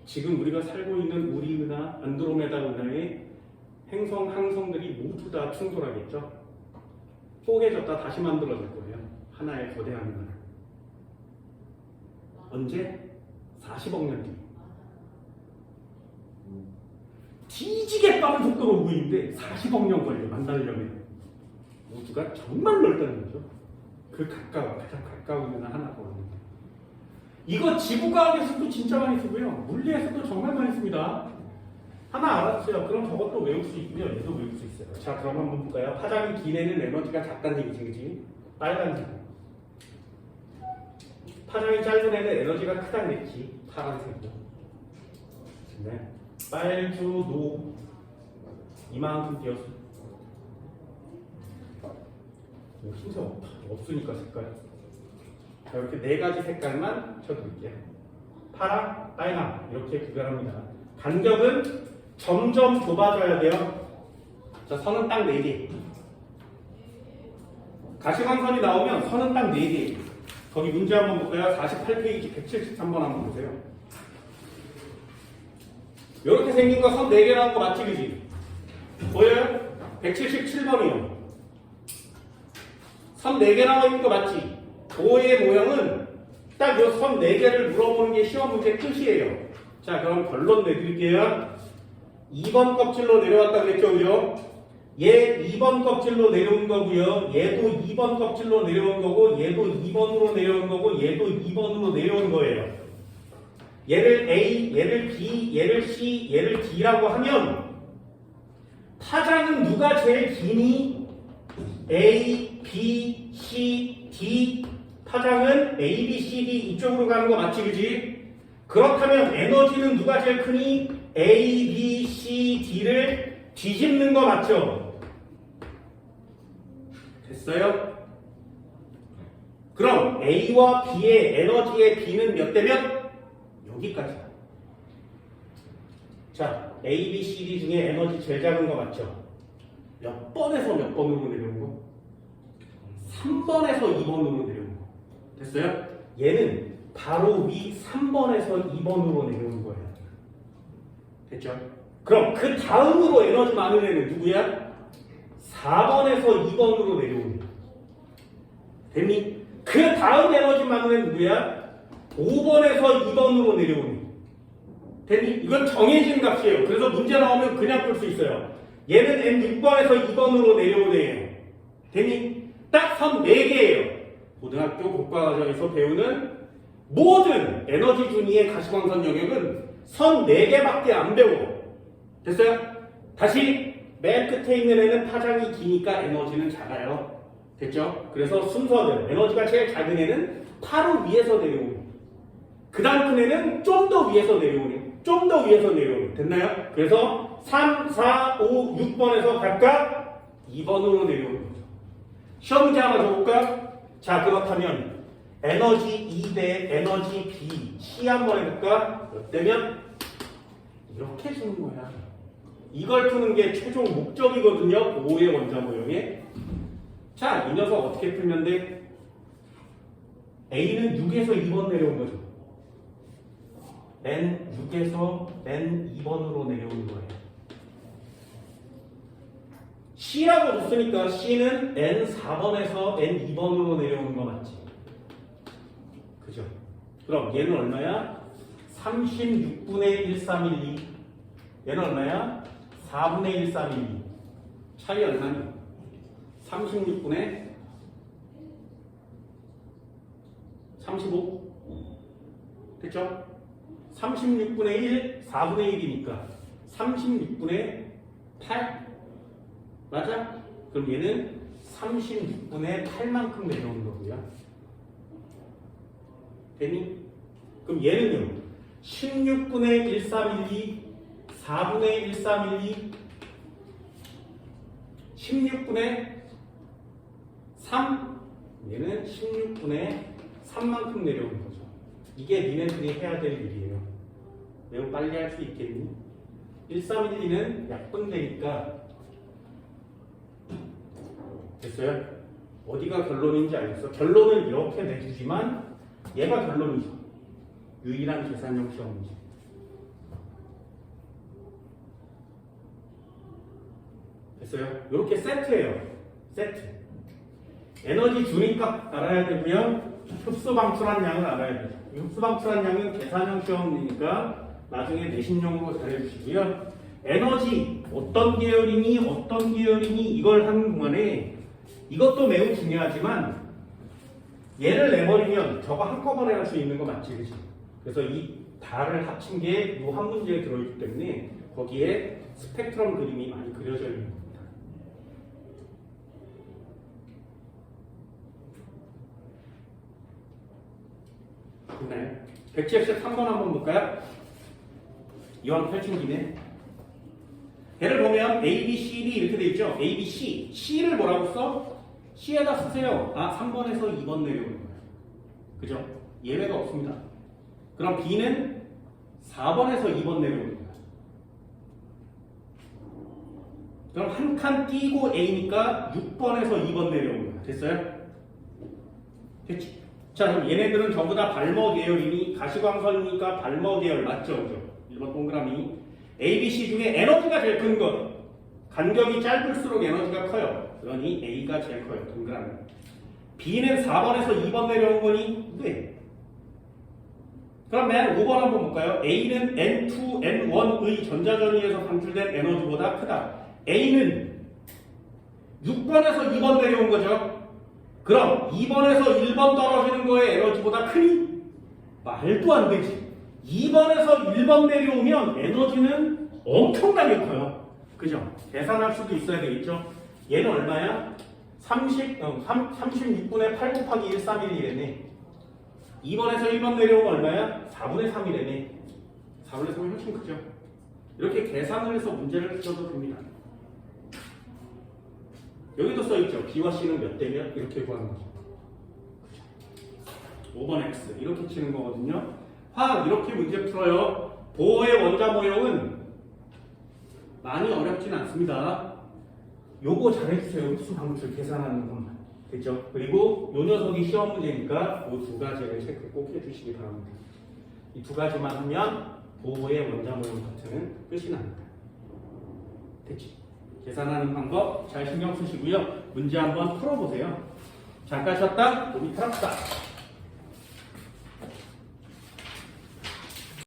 Speaker 1: 지금 우리가 살고 있는 우리 은하, 안드로메다 은하의 행성, 항성들이 모두 다 충돌하겠죠. 쪼개졌다 다시 만들어질 거예요. 하나의 거대한 은하. 언제? 40억 년 뒤. 뒤지게 빠른 속도로 오고 있는데 40억 년 걸려 만나려면. 우주가 정말 넓다는 거죠. 그 가장 가까운 은하 하나가 오는데. 이거 지구과학에서도 진짜 많이 쓰고요. 물리에서도 정말 많이 씁니다. 하나 알았어요. 그럼 저것도 외울 수 있고요. 얘도 외울 수 있어요. 자, 그럼 한번 볼까요? 파장이 긴 애는 에너지가 작다는 얘기지, 그치? 빨간색. 파장이 짧은 애는 에너지가 크다는 얘기지. 파란색이요. 네. 빨주, 노. 이만큼 띄었어. 흰색 없으니까 색깔. 자, 이렇게 네 가지 색깔만 쳐드릴게요. 파랑, 빨강 이렇게 구별합니다. 간격은 점점 좁아져야 돼요. 자, 선은 딱 4개. 가시광선이 나오면 선은 딱 4개. 거기 문제 한번 볼까요? 48페이지 173번 한번 보세요. 이렇게 생긴 거 선 4개 나온 거 맞지, 그지? 보여요? 177번이요. 선 4개 나와 있는 거 맞지? 도의 모형은 딱 이 선 4개를 물어보는 게 시험 문제 끝이에요. 자, 그럼 결론 내드릴게요. 2번 껍질로 내려왔다 그랬죠, 그죠? 얘 2번 껍질로 내려온 거고요. 얘도 2번 껍질로 내려온 거고, 얘도 2번으로 내려온 거고, 얘도 2번으로 내려온 거예요. 얘를 A, 얘를 B, 얘를 C, 얘를 D라고 하면 파장은 누가 제일 기니? A, B, C, D. 파장은 A, B, C, D 이쪽으로 가는 거 맞지, 그지? 그렇다면 에너지는 누가 제일 크니? A, B, C, D를 뒤집는 거 맞죠? 됐어요? 그럼 A와 B의 에너지의 B는 몇 대 몇? 여기까지야. 자, A, B, C, D 중에 에너지 제일 작은 거 맞죠? 몇 번에서 몇 번으로 내려온 거? 3번에서 2번으로 내려온 거. 됐어요? 얘는 바로 위 3번에서 2번으로 내려온 거예요. 됐죠? 그럼 그 다음으로 에너지 많은 애는 누구야? 4번에서 2번으로 내려온 거. 됐니? 그 다음 에너지 많은 애는 누구야? 5번에서 2번으로 내려온 거. 됐니? 이건 정해진 값이에요. 그래서 문제 나오면 그냥 풀 수 있어요. 얘는 N6번에서 2번으로 내려온 애예요. 됐니? 딱 선 4개예요. 고등학교 국가과정에서 배우는 모든 에너지 준위의 가시광선 영역은 선 4개밖에 안 배워. 됐어요? 다시 맨 끝에 있는 애는 파장이 기니까 에너지는 작아요. 됐죠? 그래서 순서대로 에너지가 제일 작은 애는 바로 위에서 내려오는, 그 다음 큰 애는 좀 더 위에서 내려오는, 좀 더 위에서 내려오는. 됐나요? 그래서 3, 4, 5, 6번에서 각각 2번으로 내려오는 거죠. 시험 문제 하나 줘볼까? 자, 그렇다면 에너지 E 대 에너지 B C 한번 해볼까? 몇 대면? 이렇게 주는 거야. 이걸 푸는 게 최종 목적이거든요. 5의 원자 모형에. 자, 이 녀석 어떻게 풀면 돼? A는 6에서 2번 내려온 거죠. N6에서 N2번으로 내려온 거예요. C라고 줬으니까 C는 N4번에서 N2번으로 내려오는 거 맞지? 그죠? 그럼 얘는 얼마야? 36분의 1312. 얘는 얼마야? 4분의 1312. 차이 얼마니? 36분의 35. 됐죠? 36분의 1, 4분의 1이니까 36분의 8. 맞아? 그럼 얘는 36분의 8만큼 내려오는 거고요. 되니? 그럼 얘는요. 16분의 1312, 4분의 1312, 16분의 3. 얘는 16분의 3만큼 내려오는 거죠. 이게 니네들이 해야 될 일이에요. 매우 빨리 할 수 있겠니? 1312는 약분되니까. 됐어요? 어디가 결론인지 알겠어? 결론은 이렇게 내주지만 얘가 결론이죠. 유일한 계산형 시험 문제. 됐어요? 이렇게 세트예요. 세트. 에너지 준위값 알아야 되고요. 흡수방출한 양을 알아야 되죠. 흡수방출한 양은 계산형 시험이니까 나중에 내신용으로 잘해주시고요. 에너지 어떤 계열이니 이걸 하는 동안에 이것도 매우 중요하지만 얘를 내버리면 저거 한꺼번에 할 수 있는 거 맞지? 그치? 그래서 이 다를 합친 게 이 한 문제에 들어있기 때문에 거기에 스펙트럼 그림이 많이 그려져 있는 겁니다. 됐나요? 173번 한번 볼까요? 이왕 펼친 김에 얘를 보면 A, B, C, D 이렇게 돼 있죠? A, B, C. C를 뭐라고 써? C에다 쓰세요. 아, 3번에서 2번 내려오는 거예요. 그죠? 예외가 없습니다. 그럼 B는 4번에서 2번 내려오는 거예요. 그럼 한 칸 띄고 A니까 6번에서 2번 내려오는 거예요. 됐어요? 됐지? 자, 그럼 얘네들은 전부 다 발머 계열이니 가시광선이니까 발머 계열 맞죠? 그죠? 1번 동그라미. A, B, C 중에 에너지가 제일 큰 것. 간격이 짧을수록 에너지가 커요. 그러니 A가 제일 커요. 동그라미. B는 4번에서 2번 내려온 거니? 네. 그럼 맨 5번 한번 볼까요? A는 N2, N1의 전자전위에서 방출된 에너지보다 크다. A는 6번에서 2번 내려온 거죠. 그럼 2번에서 1번 떨어지는 거에 에너지보다 크니? 말도 안 되지. 2번에서 1번 내려오면 에너지는 엄청나게 커요. 그죠? 계산할 수도 있어야 되겠죠? 얘는 얼마야? 36분의 8 곱하기 131이래네. 2번에서 1번 내려오면 얼마야? 4분의 3이래네. 4분의 3이 훨씬 크죠? 이렇게 계산을 해서 문제를 풀어도 됩니다. 여기도 써있죠. B와 C는 몇 대면? 이렇게 구하는 거죠. 5번 X 이렇게 치는 거거든요. 화학 이렇게 문제 풀어요. 보호의 원자 모형은 많이 어렵진 않습니다. 요거 잘해주세요. 흡수 방출 계산하는 것만. 됐죠? 그리고 요 녀석이 시험 문제니까 이 두 가지를 체크 꼭 해주시기 바랍니다. 이 두 가지만 하면 보호의 원자 모형 파트는 끝이 납니다. 됐지? 계산하는 방법 잘 신경 쓰시고요. 문제 한번 풀어보세요. 잠깐 쉬었다, 몸이 풀었다.